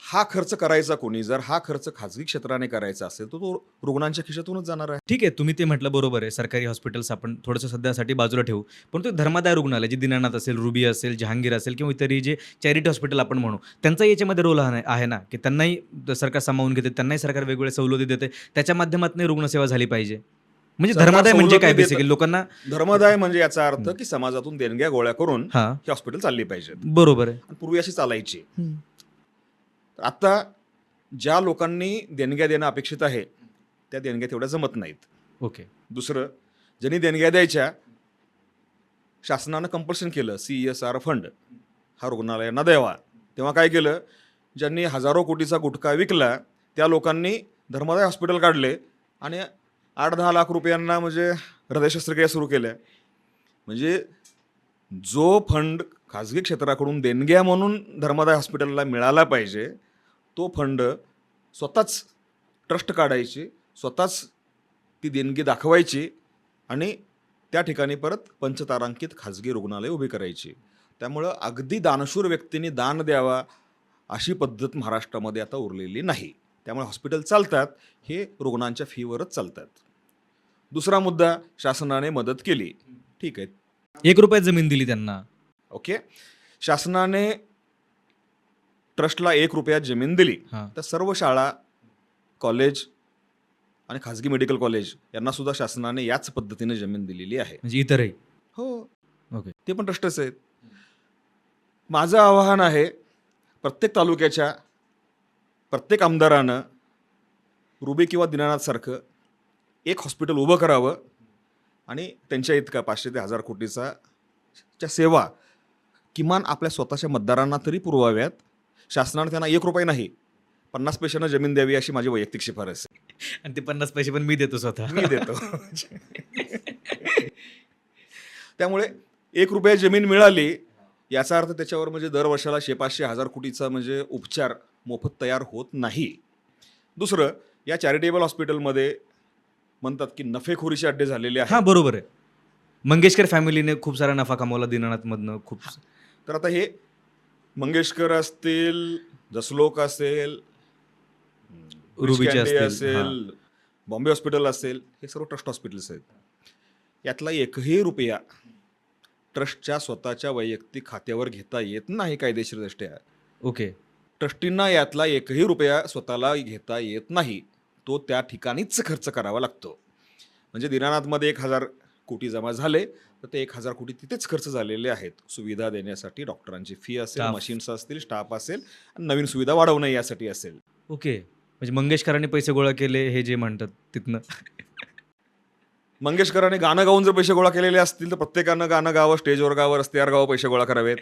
हा खर्च करायचा कोणी? जर हा खर्च खाजगी क्षेत्राने करायचा असेल तर तो रुग्णांच्या खिशातूनच जाणार आहे. ठीक आहे, तुम्ही ते म्हटलं बरोबर आहे. सरकारी हॉस्पिटल्स आपण थोडंसं सध्यासाठी बाजूला ठेवू, परंतु धर्मादाय रुग्णालय जे दीनानाथ असेल, रुबी असेल, जहांगीर असेल किंवा इतरही जे चॅरिटी हॉस्पिटल आपण म्हणू, त्यांचाही याच्यामध्ये रोल आहे ना, की त्यांनाही सरकार सामावून घेते, त्यांनाही सरकार वेगवेगळ्या सवलती देते, त्याच्या माध्यमातून रुग्णसेवा झाली पाहिजे. म्हणजे सरकार धर्मादाय म्हणजे काय? सवलती देतं. बेसिकली लोकांना धर्मदाय म्हणजे याचा अर्थ की समाजातून देणग्या गोळा करून ही हां, हॉस्पिटल चालली पाहिजेत. बरोबर आहे. आणि पूर्वी अशी चालायची. आता ज्या लोकांनी देणग्या देणं अपेक्षित आहे त्या देणग्या तेवढ्या जमत नाहीत. ओके. दुसरं, ज्यांनी देणग्या द्यायच्या शासनानं कंपल्शन केलं CSR फंड हा रुग्णालयांना द्यावा. तेव्हा काय केलं? ज्यांनी हजारो कोटीचा गुटखा विकला त्या लोकांनी धर्मदाय हॉस्पिटल काढले आणि 8-10 लाख रुपयांना म्हणजे हृदय शस्त्रक्रिया सुरू केल्या. म्हणजे जो फंड खाजगी क्षेत्राकडून देणग्या म्हणून धर्मदाय हॉस्पिटलला मिळाला पाहिजे तो फंड स्वतःच ट्रस्ट काढायची, स्वतःच ती देणगी दाखवायची आणि त्या ठिकाणी परत पंचतारांकित खाजगी रुग्णालय उभी करायची. त्यामुळं अगदी दानशूर व्यक्तींनी दान द्यावा अशी पद्धत महाराष्ट्रामध्ये आता उरलेली नाही. त्यामुळे हॉस्पिटल चालतात हे रुग्णांच्या फीवरच चालतात. दुसरा मुद्दा, शासनाने मदत केली. ठीक आहे, 1 रुपयात जमीन दिली त्यांना. ओके. शासनाने ट्रस्टला 1 रुपयात जमीन दिली हां, तर सर्व शाळा, कॉलेज आणि खाजगी मेडिकल कॉलेज यांना सुद्धा शासनाने याच पद्धतीने जमीन दिलेली आहे. म्हणजे इतरही. हो, ओके. ते पण ट्रस्टच आहेत. माझं आवाहन आहे प्रत्येक तालुक्याच्या प्रत्येक आमदारानं रुबी किंवा दीनानाथसारखं एक हॉस्पिटल उभं करावं आणि त्यांच्या इतका 500 ते 1,000 कोटीच्या सेवा किमान आपल्या स्वतःच्या मतदारांना तरी पुरवाव्यात. शासनाने त्यांना 1 रुपये नाही 50 पैशानं जमीन द्यावी अशी माझी वैयक्तिक शिफारस आहे. आणि ते 50 पैसे पण मी देतो स्वतः. मी देतो. त्यामुळे ₹1 जमीन मिळाली याचा अर्थ त्याच्यावर म्हणजे दर वर्षाला 500-1000 कोटीचा म्हणजे उपचार मोफत तयार होत नाही. दुसरं, या चॅरिटेबल हॉस्पिटलमध्ये म्हणतात की नफेखोरीचे अड्डे झालेले आहेत. हां, बरोबर आहे. मंगेशकर फॅमिलीने खूप सारा नफा कमावला दीनानाथमधनं खूप. तर आता हे मंगेशकर असतील, जसलोक असेल, ब्रिच रुबीचे कँडी असतील. असेल, बॉम्बे हॉस्पिटल असेल, हे सर्व ट्रस्ट हॉस्पिटल्स आहेत. यातला एकही रुपया ट्रस्टच्या स्वतःच्या वैयक्तिक खात्यावर घेता येत नाही कायदेशीरदृष्ट्या. ओके. ट्रस्टींना यातला एकही रुपया स्वतःला घेता येत नाही. तो त्या ठिकाणीच खर्च करावा लागतो. म्हणजे दीनानाथमध्ये 1000 कोटी जमा झाले तर ते 1000 कोटी तिथेच खर्च झालेले आहेत. सुविधा देण्यासाठी डॉक्टरांची फी असेल, Staff. मशीन्स असतील, स्टाफ असेल, आणि नवीन सुविधा वाढवणं यासाठी असेल. ओके. म्हणजे मंगेशकरांनी पैसे गोळा केले हे जे म्हणतात तिथनं. मंगेशकरांनी गाणं गाऊन जर पैसे गोळा केलेले असतील तर प्रत्येकानं गाणं गावं, स्टेजवर गावं, रस्त्यावर गावं, पैसे गोळा करावेत.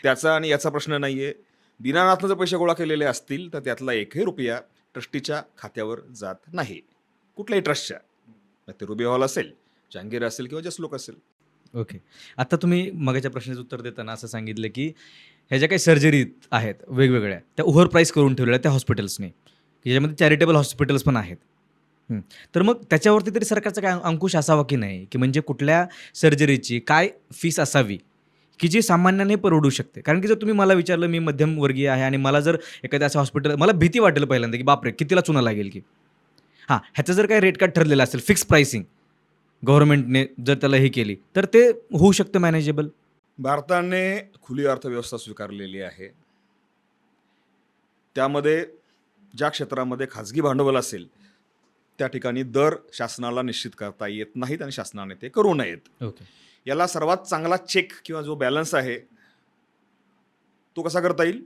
त्याचा आणि याचा प्रश्न नाहीये. दीनानाथनं जर पैसे गोळा केलेले असतील तर त्यातला एकही रुपया ट्रस्टीच्या खात्यावर जात नाही, कुठल्याही ट्रस्टच्या. मग ते रुबी हॉल असेल, जहांगीर असेल किंवा जसलोक असेल. ओके. आता तुम्ही मगाच्या प्रश्नाचं उत्तर देताना असं सांगितलं की ह्या ज्या काही सर्जरी आहेत वेगवेगळ्या त्या ओव्हर प्राईस करून ठेवलेल्या त्या हॉस्पिटल्सने, ज्याच्यामध्ये चॅरिटेबल हॉस्पिटल्स पण आहेत. तर मग त्याच्यावरती तरी सरकारचा काय अंकुश असावा की नाही, की म्हणजे कुठल्या सर्जरीची काय फीस असावी की जी सामान्याने परवडू शकते. कारण की जर तुम्ही मला विचारलं, मी मध्यमवर्गीय आहे आणि मला जर एखाद्या असं हॉस्पिटल, मला भीती वाटेल पहिल्यांदा की बापरे कितीला चुना लागेल की. हां, ह्याचं जर काही रेट कार्ड ठरलेलं असेल, फिक्स प्राइसिंग गव्हर्नमेंटने जर त्याला हे केली तर ते होऊ शकतं मॅनेजेबल. भारताने खुली अर्थव्यवस्था स्वीकारलेली आहे. त्यामध्ये ज्या क्षेत्रामध्ये खाजगी भांडवल असेल त्या ठिकाणी दर शासनाला निश्चित करता येत नाहीत आणि शासनाने ते करू नयेत. ओके. याला सर्वात चांगला चेक किंवा जो बॅलन्स आहे तो कसा करता येईल,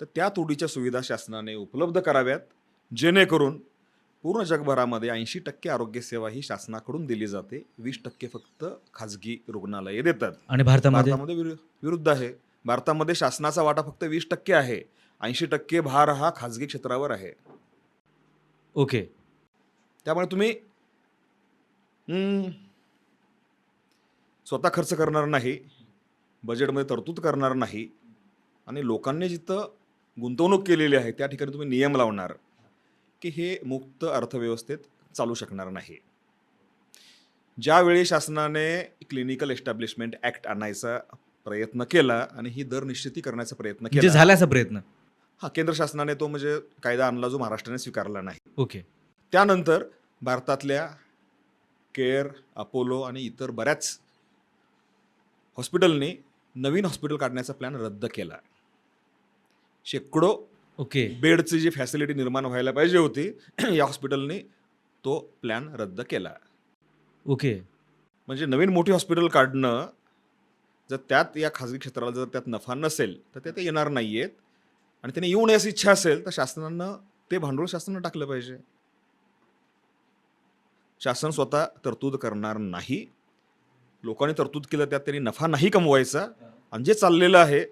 तर त्या तोडीच्या सुविधा शासनाने उपलब्ध कराव्यात, जेणेकरून पूर्ण जगभरामध्ये 80% आरोग्यसेवा ही शासनाकडून दिली जाते, 20% फक्त खाजगी रुग्णालये देतात. आणि भारतामध्ये भारतामध्ये विरुद्ध आहे. भारतामध्ये शासनाचा वाटा फक्त 20% आहे, 80% भार हा खाजगी क्षेत्रावर आहे. ओके. त्यामुळे तुम्ही स्वतः खर्च करणार नाही, बजेटमध्ये तरतूद करणार नाही, आणि लोकांनी जिथं गुंतवणूक केलेली आहे त्या ठिकाणी तुम्ही नियम लावणार की हे मुक्त अर्थव्यवस्थेत चालू शकणार नाही. ज्यावेळी शासनाने क्लिनिकल एस्टॅब्लिशमेंट ॲक्ट आणायचा प्रयत्न केला आणि ही दर निश्चिती करण्याचा प्रयत्न म्हणजे केला, झाला असा प्रयत्न. हा केंद्र शासनाने तो म्हणजे कायदा आणला जो महाराष्ट्राने स्वीकारला नाही. ओके. त्यानंतर भारतातल्या केअर, अपोलो आणि इतर बऱ्याच हॉस्पिटलने नवीन हॉस्पिटल काढण्याचा प्लॅन रद्द केला. शेकडो ओके. बेडची जी फॅसिलिटी निर्माण व्हायला पाहिजे होती या हॉस्पिटलने तो प्लॅन रद्द केला. ओके. म्हणजे नवीन मोठी हॉस्पिटल काढणं, जर त्यात या खाजगी क्षेत्राला जर त्यात नफा नसेल तर ते येणार नाही आहेत, आणि त्याने येऊ नये अशी इच्छा असेल तर शासनानं ते भांडवल शासनानं टाकलं पाहिजे. शासन स्वतः तरतूद करणार नाही, लोकांनी तरतूद केलं त्यात त्यांनी नफा नाही कमवायचा, आणि जे चाललेलं आहे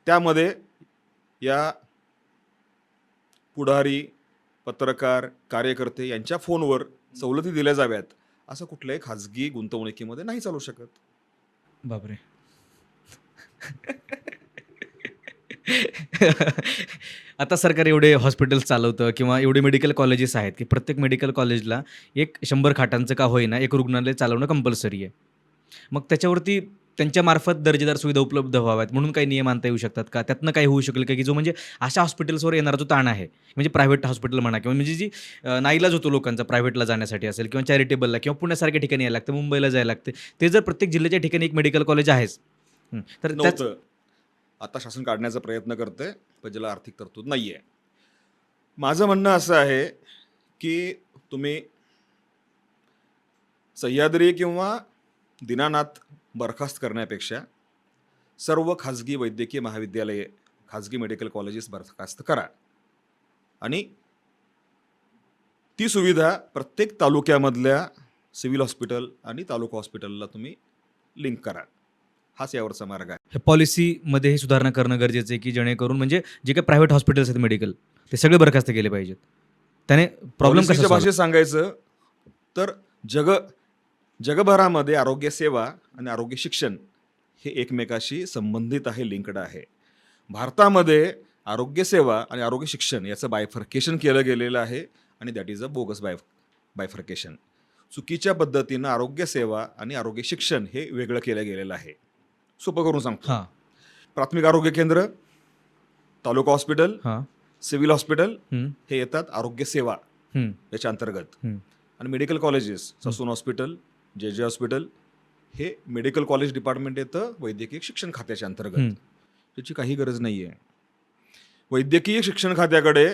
त्यामध्ये या पुढारी, पत्रकार, कार्यकर्ते यांच्या फोनवर सवलती दिल्या जाव्यात असं कुठल्याही खाजगी गुंतवणुकीमध्ये नाही चालू शकत. बापरे. आता सरकार एवढे हॉस्पिटल्स चालवतं किंवा एवढे मेडिकल कॉलेजेस आहेत की प्रत्येक मेडिकल कॉलेजला 100 खाटांचं का होईना एक रुग्णालय चालवणं कंपल्सरी आहे. मग त्याच्यावरती त्यांच्यामार्फत दर्जेदार सुविधा उपलब्ध व्हाव्यात म्हणून काही नियम आणता येऊ शकतात का? त्यातनं काही होऊ शकेल का की जो म्हणजे अशा हॉस्पिटल्सवर येणारा जो ताण आहे, म्हणजे प्रायव्हेट हॉस्पिटल म्हणा किंवा म्हणजे जी नाईलाज होतो लोकांचा प्रायव्हेटला जाण्यासाठी असेल किंवा चॅरिटेबलला किंवा पुण्यासारख्या ठिकाणी यायला लागतं, मुंबईला जायला लागते, ते जर प्रत्येक जिल्ह्याच्या ठिकाणी एक मेडिकल कॉलेज आहेच, तर त्याच नव्हतं. आता शासन काढण्याचा प्रयत्न करते, पण ज्याला आर्थिक तरतूद नाही आहे. माझं म्हणणं असं आहे की तुम्ही सह्याद्री किंवा दीनानाथ बरखास्त करण्यापेक्षा सर्व खाजगी वैद्यकीय महाविद्यालये, खाजगी मेडिकल कॉलेजेस बरखास्त करा, आणि ती सुविधा प्रत्येक तालुक्यामधल्या सिव्हिल हॉस्पिटल आणि तालुका हॉस्पिटलला तुम्ही लिंक करा. हाच यावरचा मार्ग आहे. हे पॉलिसीमध्ये हे सुधारणा करणं गरजेचं आहे की जेणेकरून म्हणजे जे काही प्रायव्हेट हॉस्पिटल्स आहेत मेडिकल ते सगळे बरखास्त केले पाहिजेत. त्याने प्रॉब्लेम पॉलिसीच्या कसा भाषेत सांगायचं तर जगभरामध्ये आरोग्य सेवा आणि आरोग्य शिक्षण हे एकमेकाशी संबंधित आहे, लिंक्ड आहे. भारतामध्ये आरोग्यसेवा आणि आरोग्य शिक्षण याचं बायफर्केशन केलं गेलेलं आहे आणि that is a bogus bifurcation. चुकीच्या पद्धतीनं आरोग्यसेवा आणि आरोग्य शिक्षण हे वेगळं केलं गेलेलं आहे. सोपं करून सांगतो. हां प्राथमिक आरोग्य केंद्र, तालुका हॉस्पिटल, हां सिव्हिल हॉस्पिटल हं, हे येतात आरोग्य सेवा हं, याच्या अंतर्गत. हं. आणि मेडिकल कॉलेजेस, ससून हॉस्पिटल, जे हॉस्पिटल हे मेडिकल कॉलेज डिपार्टमेंट येतं वैद्यकीय शिक्षण खात्याच्या अंतर्गत. हं. त्याची काही गरज नाही आहे. वैद्यकीय शिक्षण खात्याकडे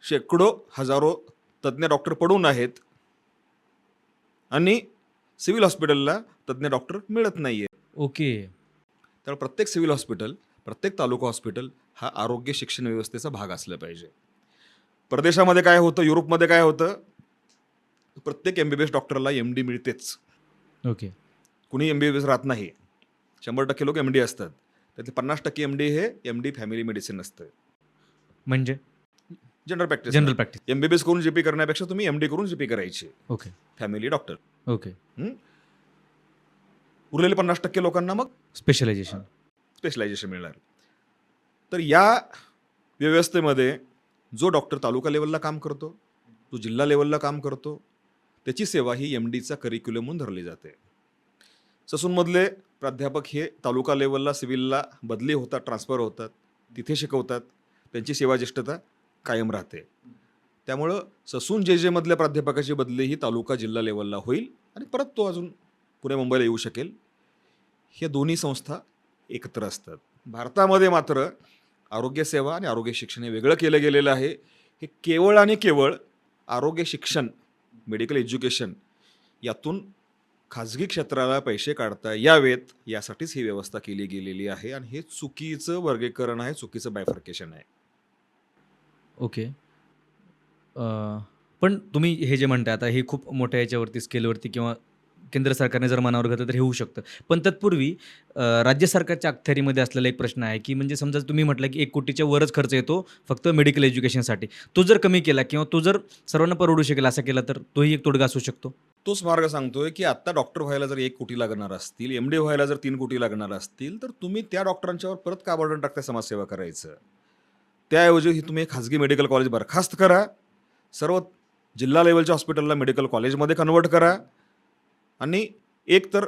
शेकडो हजारो तज्ज्ञ डॉक्टर पडून आहेत आणि सिव्हिल हॉस्पिटलला तज्ज्ञ डॉक्टर मिळत नाही आहे. ओके. त्यामुळे प्रत्येक सिव्हिल हॉस्पिटल, प्रत्येक तालुका हॉस्पिटल हा आरोग्य शिक्षण व्यवस्थेचा भाग असला पाहिजे. परदेशामध्ये काय होतं, युरोपमध्ये काय होतं, प्रत्येक MBBS डॉक्टरला MD मिळतेच. ओके. कुणी MBBS राहत नाही. 100% लोक MD असतात. त्यातले 50% MD हे MD फॅमिली मेडिसिन असतं, म्हणजे general practice. General practice. MBBS करून GP करण्यापेक्षा तुम्ही MD करून GP करायची, ओके. Family doctor. ओके. उरलेले 50% लोकांना मग स्पेशलायझेशन. स्पेशलायझेशन मिळणार. तर या व्यवस्थेमध्ये जो डॉक्टर तालुका लेवलला काम करतो, तो जिल्हा लेवलला काम करतो, त्याची सेवा ही MDचा करिक्युलम म्हणून धरली जाते. ससूनमधले प्राध्यापक हे तालुका लेवलला सिव्हिलला बदली होतात, ट्रान्सफर होतात, तिथे शिकवतात, त्यांची सेवा ज्येष्ठता कायम राहते. त्यामुळं ससून जे मधल्या प्राध्यापकाची बदली ही तालुका जिल्हा लेवलला होईल आणि परत तो अजून पुणे मुंबईला येऊ शकेल. ह्या दोन्ही संस्था एकत्र असतात. भारतामध्ये मात्र आरोग्यसेवा आणि आरोग्य शिक्षण हे वेगळं केलं गेलेलं आहे. हे केवळ आणि केवळ आरोग्य शिक्षण, मेडिकल एज्युकेशन यातून खाजगी क्षेत्राला पैसे काढता यावेत यासाठीच ही व्यवस्था केली गेलेली आहे आणि हे चुकीचं वर्गीकरण आहे, चुकीचं बायफर्केशन आहे. ओके. पण तुम्ही हे जे म्हणताय आता हे खूप मोठ्या याच्यावरती स्केलवरती किंवा केंद्र सरकारने जर मनावर घेतलं तर हे होऊ शकतं. पण तत्पूर्वी राज्य सरकारच्या अखत्यारीमध्ये असलेला एक प्रश्न आहे, की म्हणजे समजा तुम्ही म्हटलं की 1 कोटीच्या वरच खर्च येतो फक्त मेडिकल एज्युकेशनसाठी. तो जर कमी केला किंवा तो जर सर्वांना परवडू शकेल असा केला तर तोही एक तोडगा असू शकतो. तोच मार्ग सांगतोय की आता डॉक्टर व्हायला जर 1 कोटी लागणार असतील, MD व्हायला जर 3 कोटी लागणार असतील, तर तुम्ही त्या डॉक्टरांच्यावर परत का बर्डन टाकता समाजसेवा करायचं? त्याऐवजी ही तुम्ही एक खाजगी मेडिकल कॉलेज बरखास्त करा, सर्व जिल्हा लेवलच्या हॉस्पिटलला मेडिकल कॉलेजमध्ये कन्वर्ट करा आणि एक तर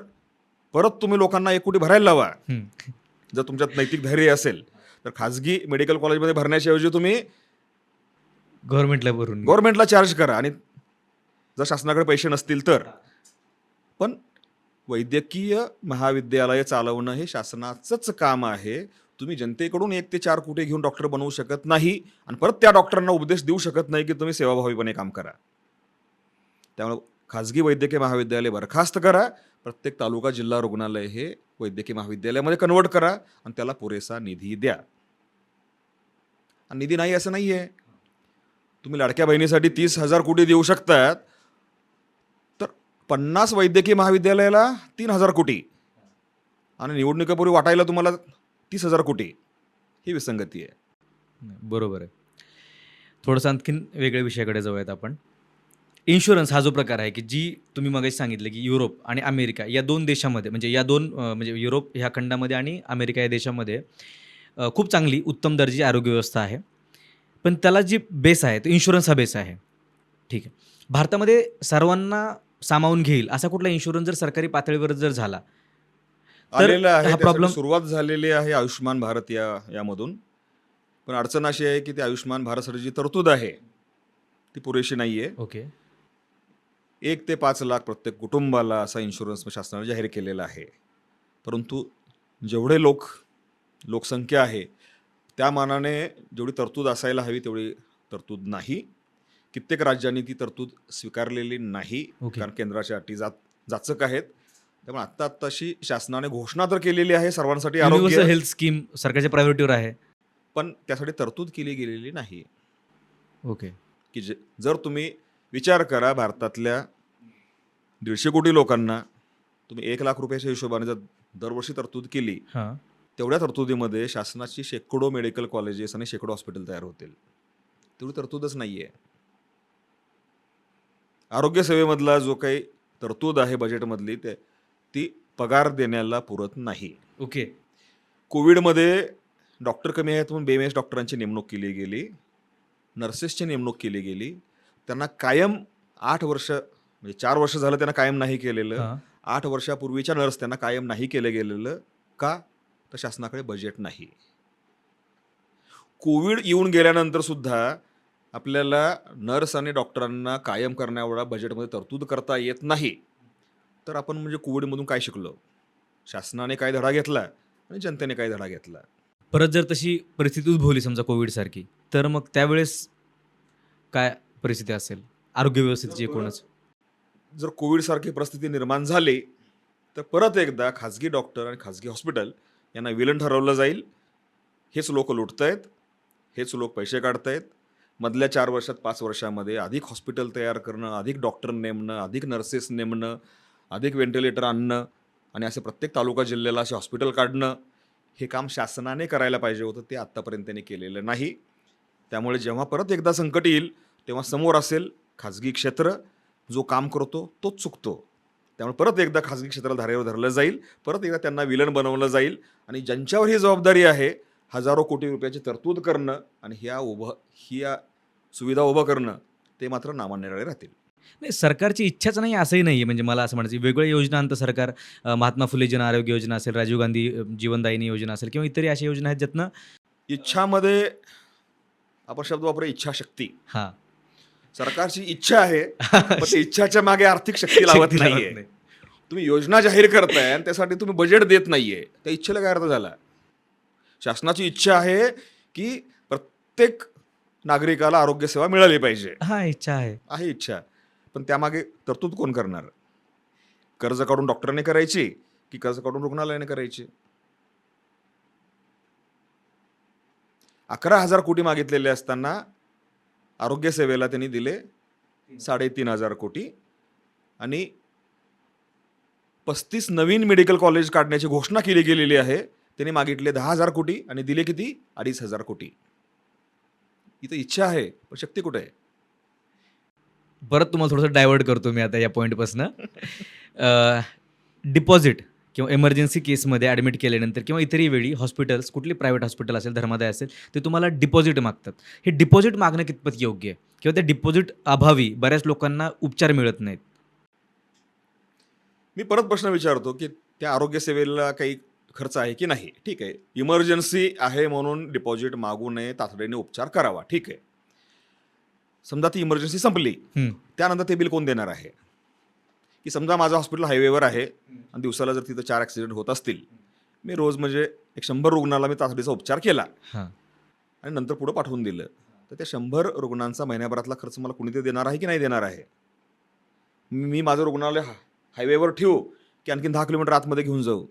परत तुम्ही लोकांना 1 कोटी भरायला लावा. हं. जर तुमच्यात नैतिक धैर्य असेल तर खाजगी मेडिकल कॉलेजमध्ये भरण्याच्या ऐवजी तुम्ही गव्हर्नमेंटला भरून घ्या. गव्हर्नमेंटला चार्ज करा आणि जर शासनाकडे पैसे नसतील तर. पण वैद्यकीय महाविद्यालय चालवणं हे शासनाचंच काम आहे. तुम्ही जनतेकडून 1 ते 4 कोटी घेऊन डॉक्टर बनवू शकत नाही आणि परत त्या डॉक्टरांना उपदेश देऊ शकत नाही की तुम्ही सेवाभावीपणे काम करा. त्यामुळे खाजगी वैद्यकीय महाविद्यालय बरखास्त करा, प्रत्येक तालुका जिल्हा रुग्णालय हे वैद्यकीय महाविद्यालयामध्ये कन्वर्ट करा आणि त्याला पुरेसा निधी द्या. आणि निधी नाही असं नाही आहे. तुम्ही लाडक्या बहिणीसाठी 30,000 कोटी देऊ शकतात, तर 50 वैद्यकीय महाविद्यालयाला 3,000 कोटी आणि निवडणुकीपूर्वी वाटायला तुम्हाला 30,000 कोटी, ही विसंगती आहे. बरोबर आहे. थोडंसं आणखीन वेगळ्या विषयाकडे जाऊयात आपण. इन्शुरन्स हा जो प्रकार आहे की जी तुम्ही मगाशी सांगितलं की युरोप आणि अमेरिका या 2 देशामध्ये म्हणजे या 2 म्हणजे युरोप ह्या खंडामध्ये आणि अमेरिका या देशामध्ये खूप चांगली उत्तम दर्जाची आरोग्य व्यवस्था आहे. पण त्याला जी बेस आहे तो इन्शुरन्स हा बेस आहे. ठीक आहे. भारतामध्ये सर्वांना सामावून घेईल असा कुठला इन्शुरन्स जर सरकारी पातळीवर जर झाला तर आलेलं आहे, हा त्यासाठी प्रॉब्लेम सुरुवात झालेली आहे आयुष्यमान भारत यामधून. पण अडचण अशी आहे की ते आयुष्यमान भारतसाठी जी तरतूद आहे ती पुरेशी नाही आहे. ओके. 1 ते 5 लाख प्रत्येक कुटुंबाला असा इन्शुरन्स शासनाने जाहीर केलेला आहे. परंतु जेवढे लोकसंख्या आहे त्या मानाने जेवढी तरतूद असायला हवी तेवढी तरतूद नाही. कित्येक राज्यांनी ती तरतूद स्वीकारलेली नाही, ओके. कारण केंद्राच्या अटी जाचक आहेत. त्यामुळे आत्ताशी शासनाने घोषणा तर केलेली आहे सर्वांसाठी युनिव्हर्सल आरोग्य, हेल्थ स्कीम सरकारच्या प्रायोरिटीवर आहे. पण त्यासाठी तरतूद केली गेलेली नाही. ओके. की जर तुम्ही विचार करा, भारतातल्या 150 कोटी लोकांना तुम्ही 1 लाख रुपयाच्या हिशोबाने जर दरवर्षी तरतूद केली, हां. तेवढ्या तरतुदीमध्ये शासनाची शेकडो मेडिकल कॉलेजेस आणि शेकडो हॉस्पिटल तयार होतील. तेवढी तरतूदच नाही आहे. आरोग्य सेवेमधला जो काही तरतूद आहे बजेटमधली ती पगार देण्याला पुरत नाही. ओके. कोविडमध्ये डॉक्टर कमी आहेत म्हणून BAMS डॉक्टरांची नेमणूक केली गेली, नर्सेसची नेमणूक केली गेली. त्यांना कायम 8 वर्ष म्हणजे 4 वर्ष झालं त्यांना कायम नाही केलेलं. हां. 8 वर्षापूर्वीच्या नर्स त्यांना कायम नाही केलं गेलेलं. का? तर शासनाकडे बजेट नाही. कोविड येऊन गेल्यानंतर सुद्धा आपल्याला नर्स आणि डॉक्टरांना कायम करण्याएवढा बजेटमध्ये तरतूद करता येत नाही. तर आपण म्हणजे कोविडमधून काय शिकलो? शासनाने काय धडा घेतला आणि जनतेने काय धडा घेतला? परत जर तशी परिस्थिती उद्भवली समजा कोविडसारखी, तर मग त्यावेळेस काय परिस्थिती असेल आरोग्य व्यवस्थेची एकूणच? जर कोविडसारखी परिस्थिती निर्माण झाली तर परत एकदा खाजगी डॉक्टर आणि खाजगी हॉस्पिटल यांना विलन ठरवलं जाईल. हेच लोक लुटतायत, हेच लोक पैसे काढतायत. मधल्या 4 वर्षात 5 वर्षामध्ये अधिक हॉस्पिटल तयार करणं, अधिक डॉक्टर नेमणं, अधिक नर्सेस नेमणं, अधिक व्हेंटिलेटर आणणं आणि असे प्रत्येक तालुका जिल्ह्याला असे हॉस्पिटल काढणं, हे काम शासनाने करायला पाहिजे होतं. ते आत्तापर्यंत त्यांनी केलेलं नाही. त्यामुळे जेव्हा परत एकदा संकट येईल तेव्हा समोर असेल खाजगी क्षेत्र. जो काम करतो तोच चुकतो. त्यामुळे परत एकदा खाजगी क्षेत्राला धारेवर धरलं जाईल, परत एकदा त्यांना विलन बनवलं जाईल आणि ज्यांच्यावर ही जबाबदारी आहे हजारो कोटी रुपयाची तरतूद करणं आणि ही सुविधा उभं करणं, ते मात्र नामानिराळे राहतील. नाही, सरकारची इच्छाच नाही असंही नाही आहे. म्हणजे मला असं म्हणायचं वेगवेगळ्या योजना आणतं सरकार. महात्मा फुले जन आरोग्य योजना असेल, राजीव गांधी जीवनदायिनी योजना असेल किंवा इतरही अशा योजना आहेत ज्यातनं इच्छामध्ये आपण शब्द वापरूया इच्छाशक्ती. हां. सरकारची इच्छा आहे पण त्या इच्छाच्या मागे आर्थिक शक्ती लावत शक्ती लावत नाहीये. नाही. तुम्ही योजना जाहीर करताय आणि त्यासाठी तुम्ही बजेट देत नाहीये. त्या इच्छेला काय अर्थ झाला? शासनाची इच्छा आहे की प्रत्येक नागरिकाला आरोग्य सेवा मिळाली पाहिजे. हां, इच्छा आहे. आहे इच्छा, पण त्यामागे तरतूद कोण करणार? कर्ज काढून डॉक्टरने करायची की कर्ज काढून रुग्णालयाने करायची? 11,000 कोटी मागितलेले असताना आरोग्य सेवेला त्यांनी दिले 3,500 कोटी आणि 35 नवीन मेडिकल कॉलेज काढण्याची घोषणा केली गेलेली आहे. त्यांनी मागितले 10,000 कोटी आणि दिले किती? 2,500 कोटी. इथं इच्छा आहे पण शक्ती कुठे आहे? परत तुम्हाला थोडंसं डायव्हर्ट करतो मी आता या पॉईंटपासनं. डिपॉझिट किंवा इमर्जन्सी केसमध्ये ॲडमिट केल्यानंतर किंवा इतरही वेळी हॉस्पिटल्स, कुठली प्रायव्हेट हॉस्पिटल असेल, धर्मादाय असेल, ते तुम्हाला डिपॉझिट मागतात. हे डिपॉझिट मागणं कितपत योग्य आहे? किंवा त्या डिपॉझिट अभावी बऱ्याच लोकांना उपचार मिळत नाहीत. मी परत प्रश्न विचारतो की त्या आरोग्य सेवेला काही खर्च आहे की नाही? ठीक आहे, इमर्जन्सी आहे म्हणून डिपॉझिट मागू नये, तातडीने उपचार करावा, ठीक आहे. समजा ती इमर्जन्सी संपली, हं. त्यानंतर ते बिल कोण देणार आहे? की समजा माझं हॉस्पिटल हायवेवर आहे आणि दिवसाला जर तिथं 4 ॲक्सिडेंट होत असतील, मी रोज म्हणजे एक 100 रुग्णाला मी तातडीचा उपचार केला हां. आणि नंतर पुढं पाठवून दिलं, तर त्या 100 रुग्णांचा महिन्याभरातला खर्च मला कुणीतरी देणार आहे की नाही देणार आहे? मी माझं रुग्णालय हायवेवर ठेवू की आणखीन 10 किलोमीटर आतमध्ये घेऊन जाऊ?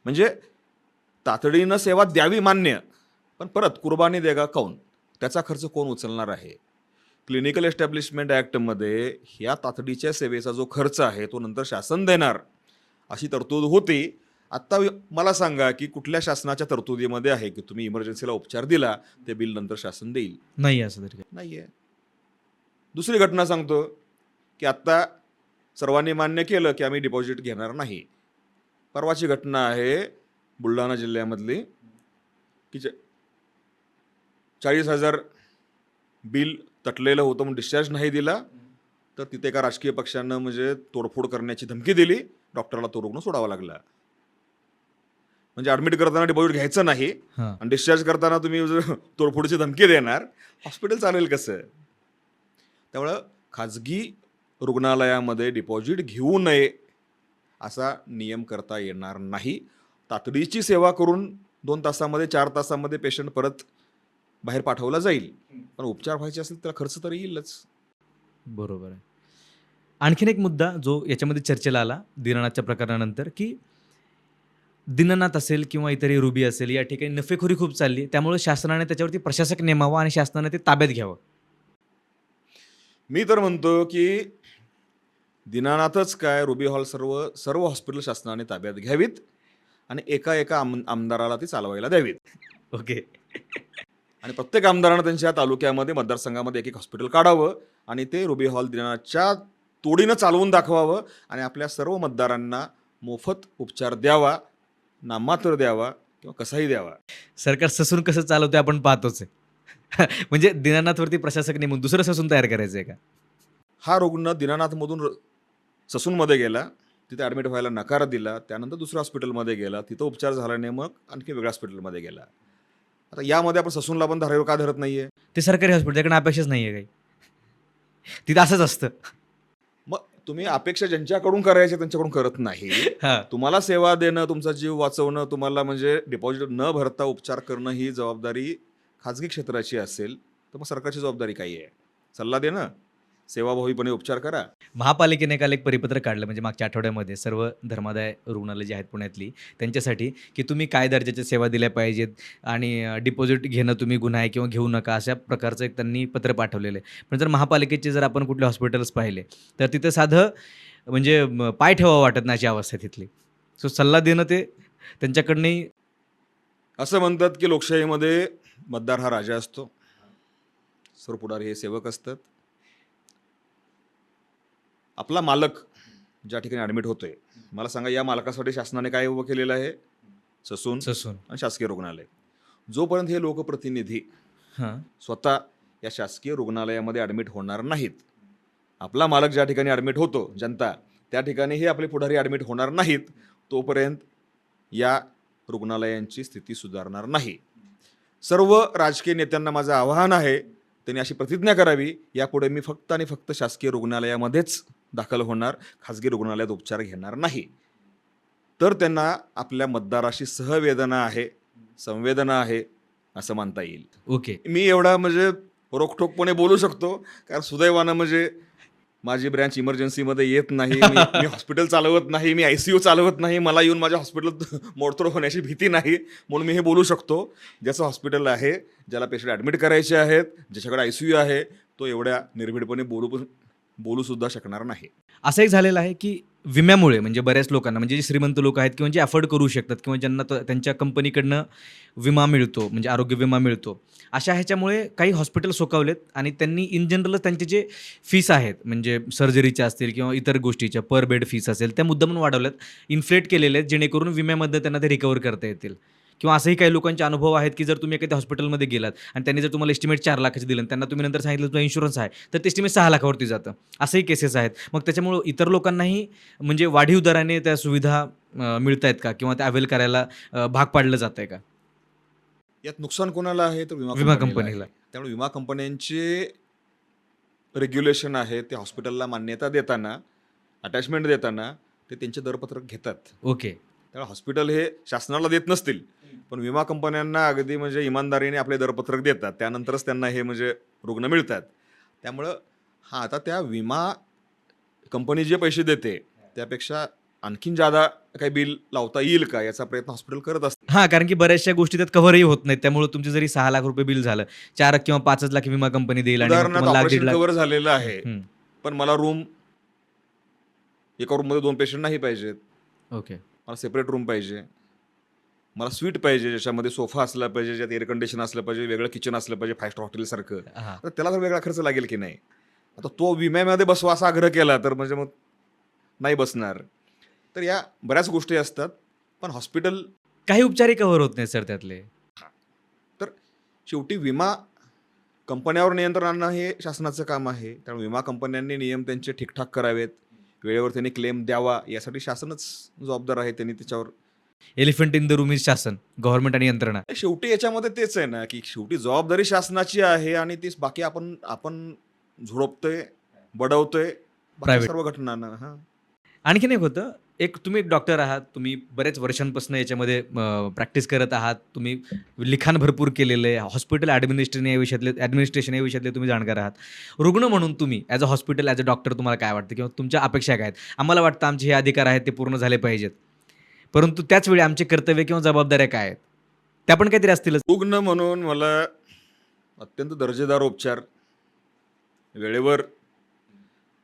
म्हणजे तातडीनं सेवा द्यावी मान्य, पण परत कुर्बानी देगा कौन? त्याचा खर्च कोण उचलणार आहे? क्लिनिकल एस्टॅब्लिशमेंट ॲक्टमध्ये ह्या तातडीच्या सेवेचा जो खर्च आहे तो नंतर शासन देणार अशी तरतूद होती. आत्ता मला सांगा की कुठल्या शासनाच्या तरतुदीमध्ये आहे की तुम्ही इमर्जन्सीला उपचार दिला ते बिल नंतर शासन देईल? नाही असं तरी काही. नाही आहे. दुसरी घटना सांगतो की आत्ता सर्वांनी मान्य केलं की आम्ही डिपॉझिट घेणार नाही. परवाची घटना आहे बुलढाणा जिल्ह्यामधली की 40,000 बिल तटलेलं होतं म्हणून डिस्चार्ज नाही दिला, तर तिथे एका राजकीय पक्षानं म्हणजे तोडफोड करण्याची धमकी दिली. डॉक्टरला तो रुग्ण सोडावा लागला. म्हणजे ॲडमिट करताना डिपॉझिट घ्यायचं नाही हां. आणि डिस्चार्ज करताना तुम्ही जर तोडफोडीची धमकी देणार, हॉस्पिटल चालेल कसं? त्यामुळं खाजगी रुग्णालयामध्ये डिपॉझिट घेऊ नये असा नियम करता येणार नाही. तातडीची सेवा करून 2 तासामध्ये 4 तासामध्ये पेशंट परत बाहेर पाठवला जाईल, पण उपचार व्हायचे असेल तर खर्च तर येईलच. बरोबर आहे. आणखीन एक मुद्दा जो याच्यामध्ये चर्चेला आला दीनानाथच्या प्रकरणानंतर, की दीनानाथ असेल किंवा इतरही रुबी असेल, या ठिकाणी नफेखोरी खूप चालली. त्यामुळे शासनाने त्याच्यावरती प्रशासक नेमावा आणि शासनाने ते ताब्यात घ्यावं. मी तर म्हणतो की दीनानाथच काय, रुबी हॉल सर्व हॉस्पिटल शासनाने ताब्यात घ्यावीत आणि एका आमदाराला ती चालवायला द्यावीत. ओके. आणि प्रत्येक आमदारानं त्यांच्या तालुक्यामध्ये मतदारसंघामध्ये एक हॉस्पिटल काढावं आणि ते रुबी हॉल दीनानाथच्या तोडीनं चालवून दाखवावं आणि आपल्या सर्व मतदारांना मोफत उपचार द्यावा, नाममात्र द्यावा किंवा कसाही द्यावा. सरकार ससून कसं चालवतंय आपण पाहतोच आहे. म्हणजे दीनानाथवरती प्रशासक नेमून दुसरं ससून तयार करायचं आहे का? हा रुग्ण दीनानाथमधून ससूनमध्ये गेला, तिथे ॲडमिट व्हायला नकार दिला, त्यानंतर दुसऱ्या हॉस्पिटलमध्ये गेला, तिथं उपचार झाला नाही, मग आणखी वेगळ्या हॉस्पिटलमध्ये गेला. आता यामध्ये आपण ससूनला पण धारावर का धरत नाहीये? ते सरकारी हॉस्पिटल त्याकडे अपेक्षाच नाही आहे काही. तिथं असंच असतं. मग तुम्ही अपेक्षा ज्यांच्याकडून करायच्या त्यांच्याकडून करत नाही. हां. तुम्हाला सेवा देणं, तुमचा जीव वाचवणं, तुम्हाला म्हणजे डिपॉझिट न भरता उपचार करणं ही जबाबदारी खाजगी क्षेत्राची असेल, तर मग सरकारची जबाबदारी काय आहे? सल्ला देणं, सेवाभावीपणे उपचार करा. महापालिकेने काल एक परिपत्रक काढलं म्हणजे मागच्या आठवड्यामध्ये सर्व धर्मादाय रुग्णालय जे आहेत पुण्यातली त्यांच्यासाठी, की तुम्ही काय दर्जाच्या सेवा दिल्या पाहिजेत आणि डिपॉझिट घेणं तुम्ही गुन्हा आहे किंवा घेऊ नका अशा प्रकारचं एक त्यांनी पत्र पाठवलेलं आहे. पण जर महापालिकेचे जर आपण कुठले हॉस्पिटल्स पाहिले तर तिथं साधं म्हणजे पाय ठेवावं वाटत नाही अशी अवस्था आहे तिथली. सो सल्ला देणं ते त्यांच्याकडनंही असं म्हणतात की लोकशाहीमध्ये मतदार हा राजा असतो, सर्व पुढारी हे सेवक असतात. आपला मालक ज्या ठिकाणी ॲडमिट होतोय, मला सांगा या मालकासाठी शासनाने काय उभं केलेलं आहे? Sassoon Sassoon. आणि शासकीय रुग्णालय. जोपर्यंत हे लोकप्रतिनिधी हां. स्वतः या शासकीय रुग्णालयामध्ये ॲडमिट होणार नाहीत, आपला मालक ज्या ठिकाणी ॲडमिट होतो जनता, त्या ठिकाणी हे आपले पुढारी ॲडमिट होणार नाहीत, तोपर्यंत या रुग्णालयांची स्थिती सुधारणार नाही. सर्व राजकीय नेत्यांना माझं आवाहन आहे, त्यांनी अशी प्रतिज्ञा करावी, यापुढे मी फक्त आणि फक्त शासकीय रुग्णालयामध्येच दाखल होणार, खाजगी रुग्णालयात उपचार घेणार नाही. तर त्यांना आपल्या मतदाराशी सहवेदना आहे, संवेदना आहे असं मानता येईल. ओके. मी एवढा म्हणजे रोखठोकपणे बोलू शकतो, कारण सुदैवानं म्हणजे माझी ब्रँच इमर्जन्सीमध्ये येत नाही, मी हॉस्पिटल चालवत नाही, मी ICU चालवत नाही, मला येऊन माझ्या हॉस्पिटल मोडतोड होण्याची भीती नाही, म्हणून मी हे बोलू शकतो. ज्याचं हॉस्पिटल आहे, ज्याला पेशंट ॲडमिट करायचे आहेत, ज्याच्याकडे ICU आहे, तो एवढ्या निर्भीडपणे बोलूसुद्धा शकणार नाही. असं एक झालेलं आहे की विम्यामुळे म्हणजे बऱ्याच लोकांना म्हणजे जे श्रीमंत लोक आहेत किंवा जे अफोर्ड करू शकतात किंवा ज्यांना त्यांच्या कंपनीकडनं विमा मिळतो म्हणजे आरोग्य विमा मिळतो, अशा ह्याच्यामुळे काही हॉस्पिटल सोकावलेत आणि त्यांनी इन जनरलच त्यांचे जे फीस आहेत म्हणजे सर्जरीच्या असतील किंवा इतर गोष्टीच्या पर बेड फीस असेल त्या मुद्दामून वाढवल्यात, इन्फ्लेट केलेले आहेत जेणेकरून विम्यामध्ये त्यांना ते रिकवर करता येतील. किंवा असंही काही लोकांचे अनुभव आहेत की जर तुम्ही एखाद्या हॉस्पिटलमध्ये गेलात आणि त्यांनी जर तुम्हाला एस्टिमेट 4 लाखाचं दिलं आणि त्यांना तुम्ही नंतर सांगितलं तुमचा इन्शुरन्स आहे, तर ते एस्टिमेट 6 लाखावरती जातं. असंही केसेस आहेत. मग त्याच्यामुळं इतर लोकांनाही म्हणजे वाढीव दराने त्या सुविधा मिळत आहेत का किंवा त्या अवेल करायला भाग पाडलं जात आहे का? यात नुकसान कोणाला आहे? तर विमा विमा कंपनीला. आहे. त्यामुळे विमा कंपन्यांचे रेग्युलेशन आहे, ते हॉस्पिटलला मान्यता देताना, अटॅचमेंट देताना ते त्यांचे दरपत्रक घेतात. ओके. त्यामुळे हॉस्पिटल हे शासनाला देत नसतील, पण विमा कंपन्यांना अगदी म्हणजे इमानदारीने आपले दरपत्रक देतात. त्यानंतरच त्यांना हे म्हणजे रुग्ण मिळतात. त्यामुळं आता त्या विमा कंपनी जे पैसे देते, त्यापेक्षा आणखीन जादा काही बिल लावता येईल का, याचा प्रयत्न हॉस्पिटल करत असते. हां, कारण की बऱ्याचशा गोष्टी त्यात कव्हरही होत नाहीत. त्यामुळे तुमचे जरी 6 लाख रुपये बिल झालं, 4 किंवा 5च लाख विमा कंपनी देईल आणि मग उदाहरणार्थ तुम्हाला लाख, दीड ऑपरेशन लाख. कव्हर झालेलं आहे, हं. पण मला एका रूममध्ये 2 पेशंट नाही पाहिजेत. ओके. मला सेपरेट रूम पाहिजे, मला स्वीट पाहिजे, ज्याच्यामध्ये सोफा असला पाहिजे, ज्यात एअर कंडिशन असलं पाहिजे, वेगळं किचन असलं पाहिजे 5 स्टार हॉटेलसारखं. हां. तर त्याला तर वेगळा खर्च लागेल की नाही? आता तो विम्यामध्ये बसवा असा आग्रह केला तर म्हणजे मग नाही बसणार. तर या बऱ्याच गोष्टी असतात, पण हॉस्पिटल काही उपचारही कव्हर होत नाहीत सर त्यातले. तर शेवटी विमा कंपन्यावर नियंत्रण आणणं हे शासनाचं काम आहे. त्यामुळे विमा कंपन्यांनी नियम त्यांचे ठीकठाक करावेत, वेळेवर त्यांनी क्लेम द्यावा, यासाठी शासनच जबाबदार आहे. त्यांनी त्याच्यावर elephant in the room is शासन, गव्हर्नमेंट आणि यंत्रणा. शेवटी याच्यामध्ये तेच आहे ना, की शेवटी जबाबदारी शासनाची आहे आणि तीच बाकी आपण आपण झोडपतोय, बडवतोय बाकी Private. सर्व घटनांना. हां. आणखीन एक होतं, तुम्ही एक डॉक्टर आहात, तुम्ही बरेच वर्षांपासून याच्यामध्ये प्रॅक्टिस करत आहात, तुम्ही लिखाण भरपूर केलेलं आहे, हॉस्पिटल ॲडमिनिस्ट्रेशन या विषयातले तुम्ही जाणकार आहात. रुग्ण म्हणून तुम्ही as a hospital, as a doctor तुम्हाला काय वाटतं किंवा तुमच्या अपेक्षा काय आहेत? आम्हाला वाटतं आमचे हे अधिकार आहेत ते पूर्ण झाले पाहिजेत, परंतु त्याचवेळी आमचे कर्तव्य किंवा जबाबदाऱ्या काय आहेत? त्या पण काहीतरी असतीलच. रुग्ण म्हणून मला अत्यंत दर्जेदार उपचार वेळेवर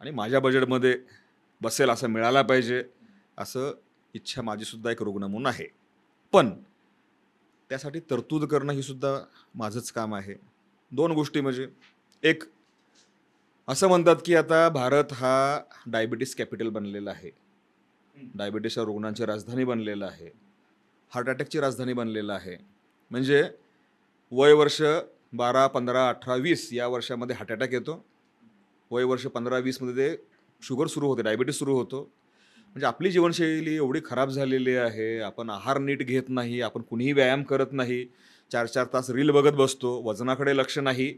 आणि माझ्या बजेटमध्ये बसेल असं मिळाला पाहिजे, असं इच्छा माझी सुद्धा एक रुग्ण म्हणून आहे. पण त्यासाठी तरतूद करणं ही सुद्धा माझंच काम आहे. 2 गोष्टी म्हणजे एक असं म्हणतात की आता भारत हा डायबिटीस कॅपिटल बनलेला आहे. डायबिटीसच्या रुग्णांची राजधानी बनलेला आहे. हार्ट अटॅकची राजधानी बनलेला आहे. म्हणजे वय वर्ष 12, 15, 18, 20 या वर्षामध्ये हार्ट अटॅक येतो. वय वर्ष 15-20 मध्ये ते शुगर सुरू होते, डायबिटीस सुरू होतो. म्हणजे आपली जीवनशैली एवढी खराब झालेली आहे. आपण आहार नीट घेत नाही, आपण कुणीही व्यायाम करत नाही, 4-4 तास रील बघत बसतो, वजनाकडे लक्ष नाही.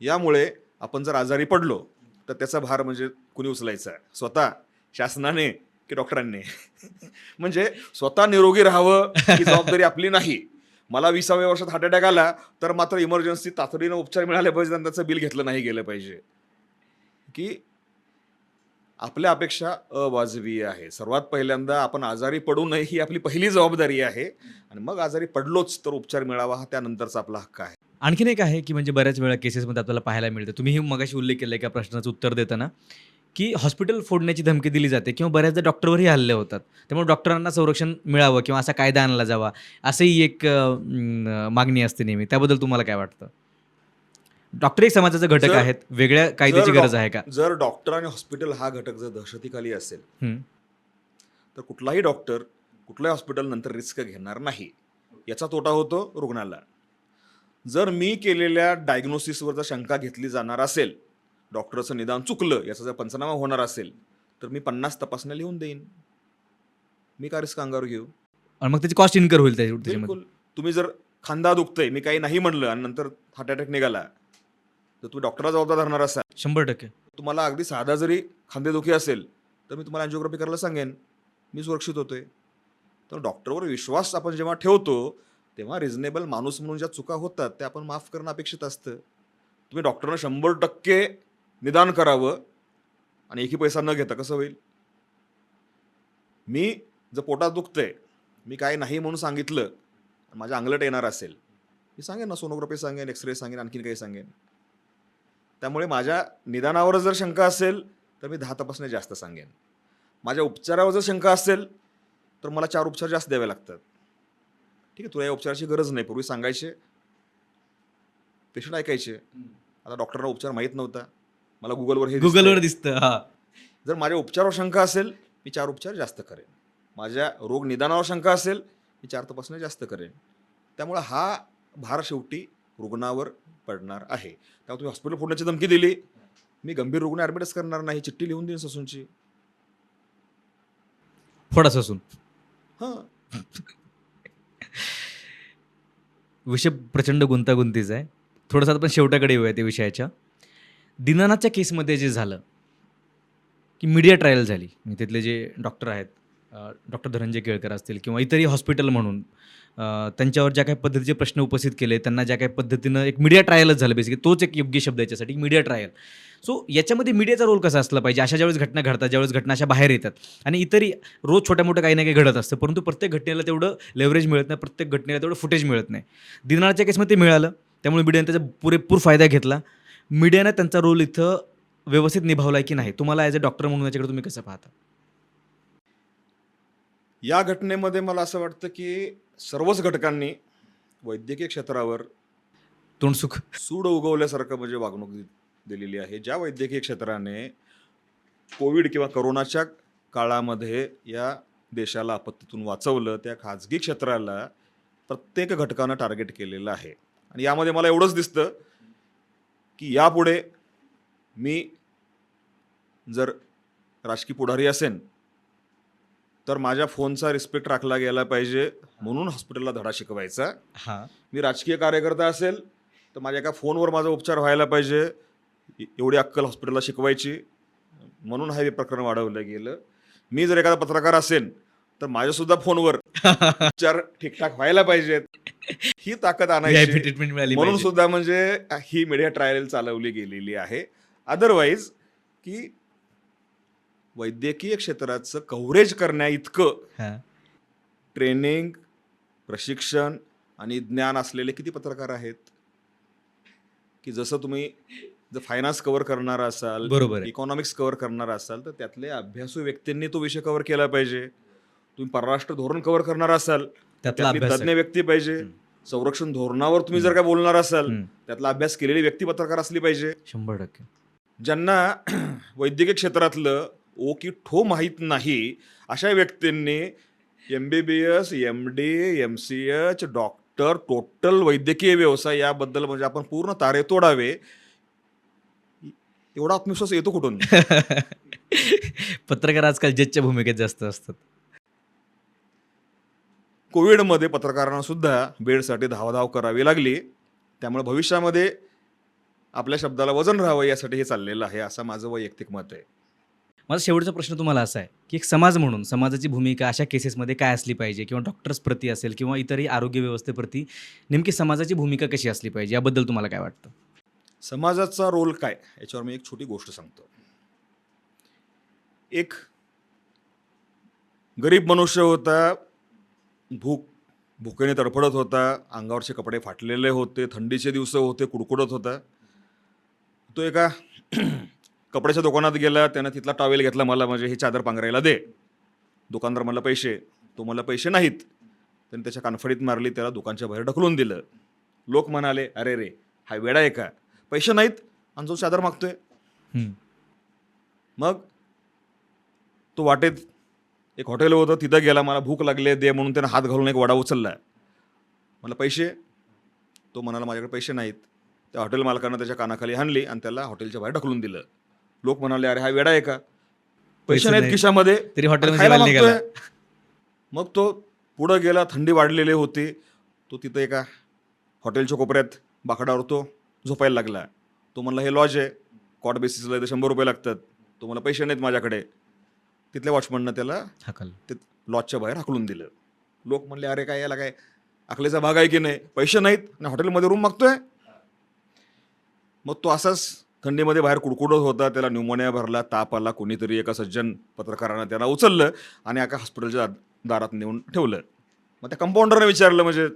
यामुळे आपण जर आजारी पडलो तर त्याचा भार म्हणजे कुणी उचलायचा? स्वतः, शासनाने की डॉक्टरांनी? म्हणजे स्वतः निरोगी राहावं ही जबाबदारी आपली नाही. मला 20व्या वर्षात हार्ट अटॅक आला तर मात्र इमर्जन्सी तातडीनं उपचार मिळाले पाहिजे आणि त्याचं बिल घेतलं नाही गेलं पाहिजे. की आपल्या अपेक्षा अवाजवी आहे. सर्वात पहिल्यांदा आपण आजारी पडू नये ही आपली पहिली जबाबदारी आहे आणि मग आजारी पडलोच तर उपचार मिळावा हा त्यानंतरचा आपला हक्क आहे. आणखीन एक आहे की म्हणजे बऱ्याच वेळा केसेसमध्ये आपल्याला पाहायला मिळतं, तुम्हीही मगाशी उल्लेख केला एका प्रश्नाचं उत्तर देताना, की हॉस्पिटल फोडण्याची धमकी दिली जाते किंवा बऱ्याचदा डॉक्टरवरही हल्ले होतात. त्यामुळे डॉक्टरांना संरक्षण मिळावं किंवा असा कायदा आणला जावा, असंही एक मागणी असते नेहमी. त्याबद्दल तुम्हाला काय वाटतं? डॉक्टर एक समाजाचा घटक जर- आहेत, वेगळ्या कायद्याची जर गरज आहे का? जर डॉक्टर आणि हॉस्पिटल हा घटक जर दहशतीखाली असेल हं. तर कुठलाही डॉक्टर कुठल्याही हॉस्पिटल नंतर रिस्क घेणार नाही. याचा तोटा होतो रुग्णाला. जर मी केलेल्या डायग्नोसिसवर जर शंका घेतली जाणार असेल, डॉक्टरचं निदान चुकलं याचा जर पंचनामा होणार असेल तर मी 50 तपासण्या लिहून देईन. मी का रिस्क अंगावर घेऊ? आणि मग त्याची कॉस्ट इन्कर होईल त्याच्यामध्ये. बिलकुल. तुम्ही जर खांदा दुखतंय मी काही नाही म्हणलं आणि नंतर हार्ट अटॅक निघाला तर तुम्ही डॉक्टरला जबाबदार धरणार असाल. 100%. तुम्हाला अगदी साधा जरी खांदेदुखी असेल तर मी तुम्हाला अँजिओग्राफी करायला सांगेन, मी सुरक्षित होतोय. तर डॉक्टरवर विश्वास आपण जेव्हा ठेवतो तेव्हा रिझनेबल माणूस म्हणून ज्या चुका होतात त्या आपण माफ करणं अपेक्षित असतं. तुम्ही डॉक्टरनं 100% निदान करावं आणि एकही पैसा न घेता कसं होईल? मी जर पोटात दुखतंय, मी काय नाही म्हणून सांगितलं, माझ्या अंगलट येणार असेल, मी सांगेन ना, सोनोग्राफी सांगेन, एक्सरे सांगेन, आणखीन काही सांगेन. त्यामुळे माझ्या निदानावर जर शंका असेल तर मी 10 तपासण्या जास्त सांगेन. माझ्या उपचारावर जर शंका असेल तर मला 4 उपचार जास्त द्यावे लागतात. ठीक आहे, तुला या उपचाराची गरज नाही, पूर्वी सांगायचे, पेशंट ऐकायचे. आता डॉक्टरना उपचार माहीत नव्हता, मला गुगलवर हे गुगलवर दिसतंय. दिसतं. हा. जर माझ्या उपचारावर शंका असेल मी 4 उपचार जास्त करेन. माझ्या रोग निदानावर शंका असेल मी 4 तपासण्या जास्त करेन. त्यामुळे हा भार शेवटी रुग्णावर पडणार आहे. त्यामुळे तुम्ही हॉस्पिटल फोडण्याची धमकी दिली, मी गंभीर रुग्ण ॲडमिटच करणार नाही, चिठ्ठी लिहून देईन ससूनची. फोडा ससून. हां. विषय प्रचंड गुंतागुंतीचा आहे. थोडंसं आपण शेवटाकडे येऊया त्या विषयाच्या. दीनानाथच्या केसमध्ये जे झालं, की मीडिया ट्रायल झाली. म्हणजे तिथले जे डॉक्टर आहेत, डॉक्टर धनंजय केळकर असतील किंवा इतरही हॉस्पिटल म्हणून त्यांच्यावर ज्या काही पद्धतीचे प्रश्न उपस्थित केले, त्यांना ज्या काही पद्धतीनं एक मीडिया ट्रायलच झालं बेसिकली. तोच एक योग्य शब्द याच्यासाठी, मीडिया ट्रायल. सो याच्यामध्ये मीडियाचा रोल कसा असला पाहिजे? अशा ज्यावेळेस घटना घडतात, ज्यावेळेस घटना अशा बाहेर येतात आणि इतरही रोज छोट्या-मोठ्या काही ना काही घडत असतं, परंतु प्रत्येक घटनेला तेवढं लेव्हरेज मिळत नाही, प्रत्येक घटनेला तेवढं फुटेज मिळत नाही. दीनानाथच्या केसमध्ये ते मिळालं, त्यामुळे मीडियाने त्याचा पुरेपूर फायदा घेतला. मीडियाने त्यांचा रोल इथं व्यवस्थित निभावला की नाही? तुम्हाला ॲज अ डॉक्टर म्हणून याच्याकडे तुम्ही कसं पाहता? या घटनेमध्ये मला असं वाटतं की सर्वच घटकांनी वैद्यकीय क्षेत्रावर तोंडसुख. सूड उगवल्यासारखं म्हणजे वागणूक दिलेली आहे. ज्या वैद्यकीय क्षेत्राने कोविड किंवा करोनाच्या काळामध्ये या देशाला आपत्तीतून वाचवलं, त्या खाजगी क्षेत्राला प्रत्येक घटकानं टार्गेट केलेलं आहे. आणि यामध्ये मला एवढंच दिसतं की यापुढे मी जर राजकीय पुढारी असेन तर माझ्या फोनचा रिस्पेक्ट राखला गेला पाहिजे म्हणून हॉस्पिटलला धडा शिकवायचा. हां. मी राजकीय कार्यकर्ता असेल तर माझ्या एका फोनवर माझा उपचार व्हायला पाहिजे, एवढी अक्कल हॉस्पिटलला शिकवायची म्हणून हे प्रकरण वाढवलं गेलं. मी जर एखादा पत्रकार असेल तर माझ्यासुद्धा फोनवर उपचार ठीकठाक व्हायला पाहिजेत, ही ताकद VIP आणायची ट्रीटमेंट मिळाली म्हणून पाहिजे. सुद्धा म्हणजे ही मीडिया ट्रायल चालवली गेलेली आहे. अदरवाईज की वैद्यकीय क्षेत्राचं कव्हरेज करण्या इतकं हां. ट्रेनिंग, प्रशिक्षण आणि ज्ञान असलेले किती पत्रकार आहेत की जसं तुम्ही जर फायनान्स कव्हर करणार असाल, बरोबर आहे. इकॉनॉमिक्स कव्हर करणार असाल तर त्यातले अभ्यासू व्यक्तींनी तो विषय कव्हर केला पाहिजे. तुम्ही परराष्ट्र धोरण कव्हर करणार असाल त्यातला त्यातली अभ्यास तज्ज्ञ व्यक्ती पाहिजे. संरक्षण धोरणावर तुम्ही जर काय बोलणार असाल हं. त्यातला अभ्यास केलेली व्यक्ती पत्रकार असली पाहिजे. 100%. ज्यांना वैद्यकीय क्षेत्रातलं ओ की ठो माहीत नाही अशा व्यक्तींनी MBBS, MD, MCH, doctor, total वैद्यकीय व्यवसाय याबद्दल म्हणजे आपण पूर्ण तारे तोडावे, एवढा आत्मविश्वास येतो कुठून? पत्रकार आजकाल जजच्या भूमिकेत जास्त असतात. कोविडमध्ये पत्रकारांना सुद्धा बेडसाठी धावाधाव करावी लागली. त्यामुळे भविष्यामध्ये आपल्या शब्दाला वजन राहावं यासाठी हे चाललेलं आहे, असं माझं वैयक्तिक मत आहे. माझा शेवटचा प्रश्न तुम्हाला असा आहे, की एक समाज म्हणून समाजाची भूमिका अशा केसेसमध्ये काय असली पाहिजे किंवा डॉक्टर्स प्रती असेल किंवा इतरही आरोग्य व्यवस्थेप्रती नेमकी समाजाची भूमिका कशी असली पाहिजे याबद्दल तुम्हाला काय वाटतं? समाजाचा रोल काय याच्यावर मी एक छोटी गोष्ट सांगतो. एक गरीब मनुष्य होता, भुकेने तडफडत होता, अंगावरचे कपडे फाटलेले होते, थंडीचे दिवस होते, कुडकुडत होता. तो एका कपड्याच्या दुकानात गेला, त्यानं तिथला टॉवेल घेतला, मला म्हणजे ही चादर पांघरायला दे. दुकानदार मला पैसे, तो मला पैसे नाहीत. त्याने त्याच्या कानफडीत मारली, त्याला दुकानच्या बाहेर ढकलून दिलं. लोक म्हणाले, अरे रे हा वेडा आहे का, पैसे नाहीत आणि जो चादर मागतोय. हं. मग तो वाटेत एक हॉटेल होतं, तिथं गेला, मला भूक लागली दे म्हणून त्यानं हात घालून एक वडा उचलला. मला पैसे, तो म्हणाला माझ्याकडे पैसे नाहीत. त्या हॉटेल मालकानं त्याच्या कानाखाली हाणली आणि त्याला हॉटेलच्या बाहेर ढकलून दिलं. लोक म्हणाले, अरे हा वेडा आहे का, पैसे नाहीत खिशामध्ये, तरी हॉटेलमध्ये खायला जेवायला मागतोय. निघाला. मग तो पुढं गेला, थंडी वाढलेली होती. तो तिथं एका हॉटेलच्या कोपऱ्यात बाकडावर तो झोपायला लागला. तो म्हणला हे लॉज आहे, कॉट बेसिसला इथं 100 रुपये लागतात, तो मला पैसे नाहीत माझ्याकडे. तिथल्या वॉचमननं त्याला हाकल. ते लॉजच्या बाहेर हाकलून दिलं. लोक म्हणले, अरे काय याला काय अकलेचा भाग आहे की नाही, पैसे नाहीत आणि हॉटेलमध्ये रूम मागतोय. मग तो असाच थंडीमध्ये बाहेर कुडकुडत होता, त्याला न्यूमोनिया भरला, ताप आला. कोणीतरी एका सज्जन पत्रकारानं त्याला उचललं आणि एका हॉस्पिटलच्या दारात नेऊन ठेवलं. मग त्या कंपाऊंडरने विचारलं, म्हणजे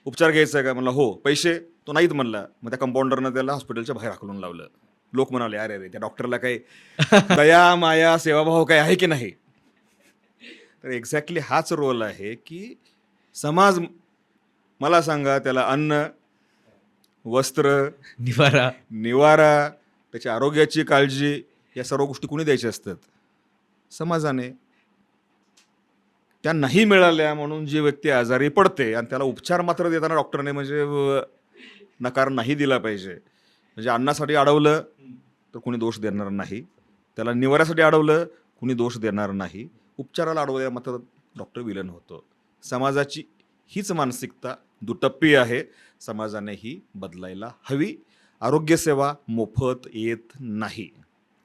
उपचार घ्यायचा आहे का, म्हणला हो. पैसे, तो नाहीत म्हणला. मग त्या कंपाऊंडरनं त्याला हॉस्पिटलच्या बाहेर हाकलून लावलं. लोक म्हणाले, अरे रे त्या डॉक्टरला काही दया माया सेवाभाव काय आहे की नाही. तर एक्झॅक्टली हाच रोल आहे की समाज, मला सांगा, त्याला अन्न, वस्त्र, निवारा. निवारा, त्याच्या आरोग्याची काळजी, या सर्व गोष्टी कुणी द्यायच्या असतात? समाजाने. त्या नाही मिळाल्या म्हणून जी व्यक्ती आजारी पडते आणि त्याला उपचार मात्र देताना डॉक्टरने म्हणजे नकार नाही दिला पाहिजे. म्हणजे अन्नासाठी अडवलं तर कुणी दोष देणार नाही, त्याला निवाऱ्यासाठी अडवलं कुणी दोष देणार नाही, उपचाराला अडवल्या मात्र डॉक्टर विलन होतो. समाजाची हीच मानसिकता दुटप्पी आहे, समाजाने ही बदलायला हवी. आरोग्यसेवा मोफत येत नाही,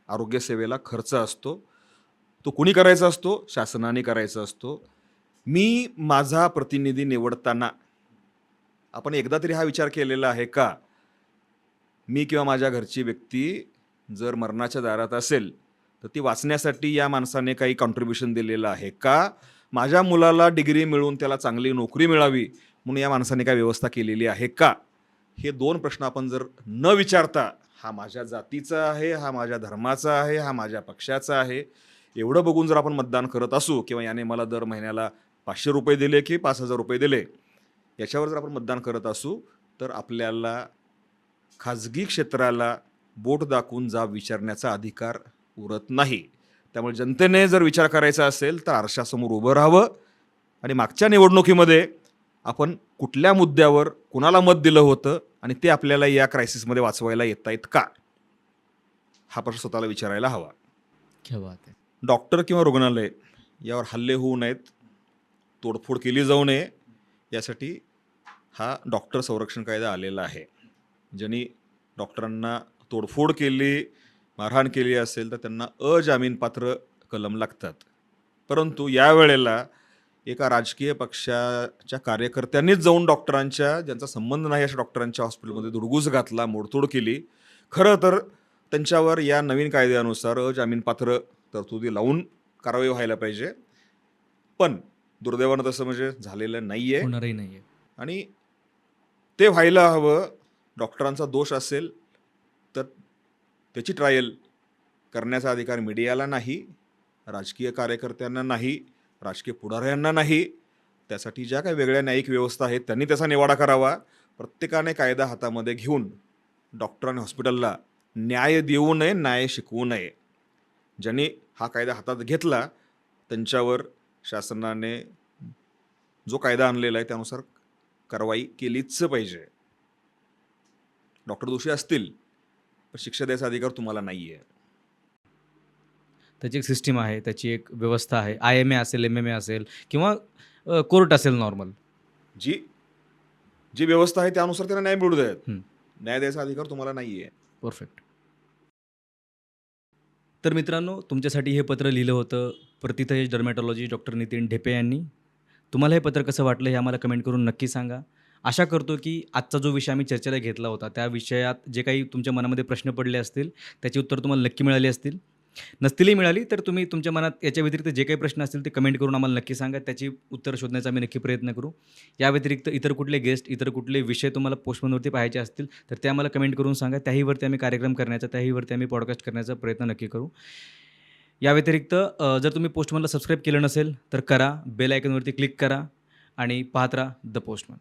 आरोग्यसेवेला खर्च असतो. तो कुणी करायचा असतो? शासनाने करायचा असतो. मी माझा प्रतिनिधी निवडताना आपण एकदा तरी हा विचार केलेला आहे का, मी किंवा माझ्या घरची व्यक्ती जर मरणाच्या दारात असेल तर ती वाचण्यासाठी या माणसाने काही कॉन्ट्रीब्युशन दिलेलं आहे का? माझ्या मुलाला डिग्री मिळून त्याला चांगली नोकरी मिळावी म्हणून या माणसाने काय व्यवस्था केलेली आहे का? हे दोन प्रश्न आपण जर न विचारता, हा माझ्या जातीचा आहे, हा माझ्या धर्माचा आहे, हा माझ्या पक्षाचा आहे, एवढं बघून जर आपण मतदान करत असू, किंवा याने मला दर महिन्याला 500 रुपये दिले की 5,000 रुपये दिले, याच्यावर जर आपण मतदान करत असू, तर आपल्याला खाजगी क्षेत्राला बोट दाखवून जाब विचारण्याचा अधिकार उरत नाही. त्यामुळे जनतेने जर विचार करायचा असेल तर आरशासमोर उभं राहावं आणि मागच्या निवडणुकीमध्ये आपण कुठल्या मुद्द्यावर कुणाला मत दिलं होतं आणि ते आपल्याला या क्रायसिसमध्ये वाचवायला येत आहेत का, हा प्रश्न स्वतःला विचारायला हवा. क्या बात आहे. डॉक्टर किंवा रुग्णालय यावर हल्ले होऊ नयेत, तोडफोड केली जाऊ नये, यासाठी हा डॉक्टर संरक्षण कायदा आलेला आहे. ज्यांनी डॉक्टरांना तोडफोड केली, मारहाण केली असेल तर त्यांना अजामीनपात्र कलम लागतात. परंतु यावेळेला एका राजकीय पक्षाच्या कार्यकर्त्यांनीच जाऊन डॉक्टरांच्या, ज्यांचा संबंध नाही अशा डॉक्टरांच्या हॉस्पिटलमध्ये धुडगूस घातला, मोडतोड केली. खरं तर त्यांच्यावर या नवीन कायद्यानुसार अजामीनपात्र तरतुदी लावून कारवाई व्हायला पाहिजे, पण दुर्दैवानं तसं म्हणजे झालेलं नाही आहे होणारही नाही आहे. आणि ते व्हायला हवं. डॉक्टरांचा दोष असेल तर त्याची ट्रायल करण्याचा अधिकार मीडियाला नाही, राजकीय कार्यकर्त्यांना नाही, राजकीय पुढाऱ्यांना नाही. त्यासाठी ज्या काही वेगळ्या न्यायिक व्यवस्था आहेत त्यांनी त्याचा निवाडा करावा. प्रत्येकाने कायदा हातामध्ये घेऊन डॉक्टर आणि हॉस्पिटलला न्याय देऊ नये, न्याय शिकवू नये. ज्यांनी हा कायदा हातात घेतला त्यांच्यावर शासनाने जो कायदा आणलेला आहे त्यानुसार कारवाई केलीच पाहिजे. डॉक्टर दोषी असतील पण शिक्षा द्यायचा अधिकार तुम्हाला नाही आहे. त्याची एक सिस्टीम आहे, त्याची एक व्यवस्था आहे. IMA असेल, MMA असेल किंवा कोर्ट असेल नॉर्मल. जी जी व्यवस्था आहे त्यानुसार त्यांना न्याय मिळू द्यात. हं. न्याय द्यायचा अधिकार तुम्हाला नाही आहे. परफेक्ट. तर मित्रांनो, तुमच्यासाठी हे पत्र लिहिलं होतं प्रतिथयश डर्मॅटॉलॉजी डॉक्टर नितीन ढेपे यांनी. तुम्हाला हे पत्र कसं वाटलं हे आम्हाला कमेंट करून नक्की सांगा. आशा करतो की आजचा जो विषय आम्ही चर्चेला घेतला होता त्या विषयात जे काही तुमच्या मनामध्ये प्रश्न पडले असतील त्याची उत्तर तुम्हाला नक्की मिळाली असतील. नसतीलही मिळाली तर तुम्ही तुमच्या मनात याच्या व्यतिरिक्त जे काही प्रश्न असतील ते कमेंट करून आम्हाला नक्की सांगा. त्याची उत्तरं शोधण्याचा आम्ही नक्की प्रयत्न करू. या व्यतिरिक्त इतर कुठले गेस्ट, इतर कुठले विषय तुम्हाला पोस्टमनवरती पाहायचे असतील तर ते आम्हाला कमेंट करून सांगा. त्याहीवरती आम्ही कार्यक्रम करण्याचा, त्याहीवरती आम्ही पॉडकास्ट करण्याचा प्रयत्न नक्की करू. या व्यतिरिक्त जर तुम्ही पोस्टमनला सबस्क्राईब केलं नसेल तर करा. बेल आयकॉनवरती क्लिक करा आणि पाहत राहा द पोस्टमन.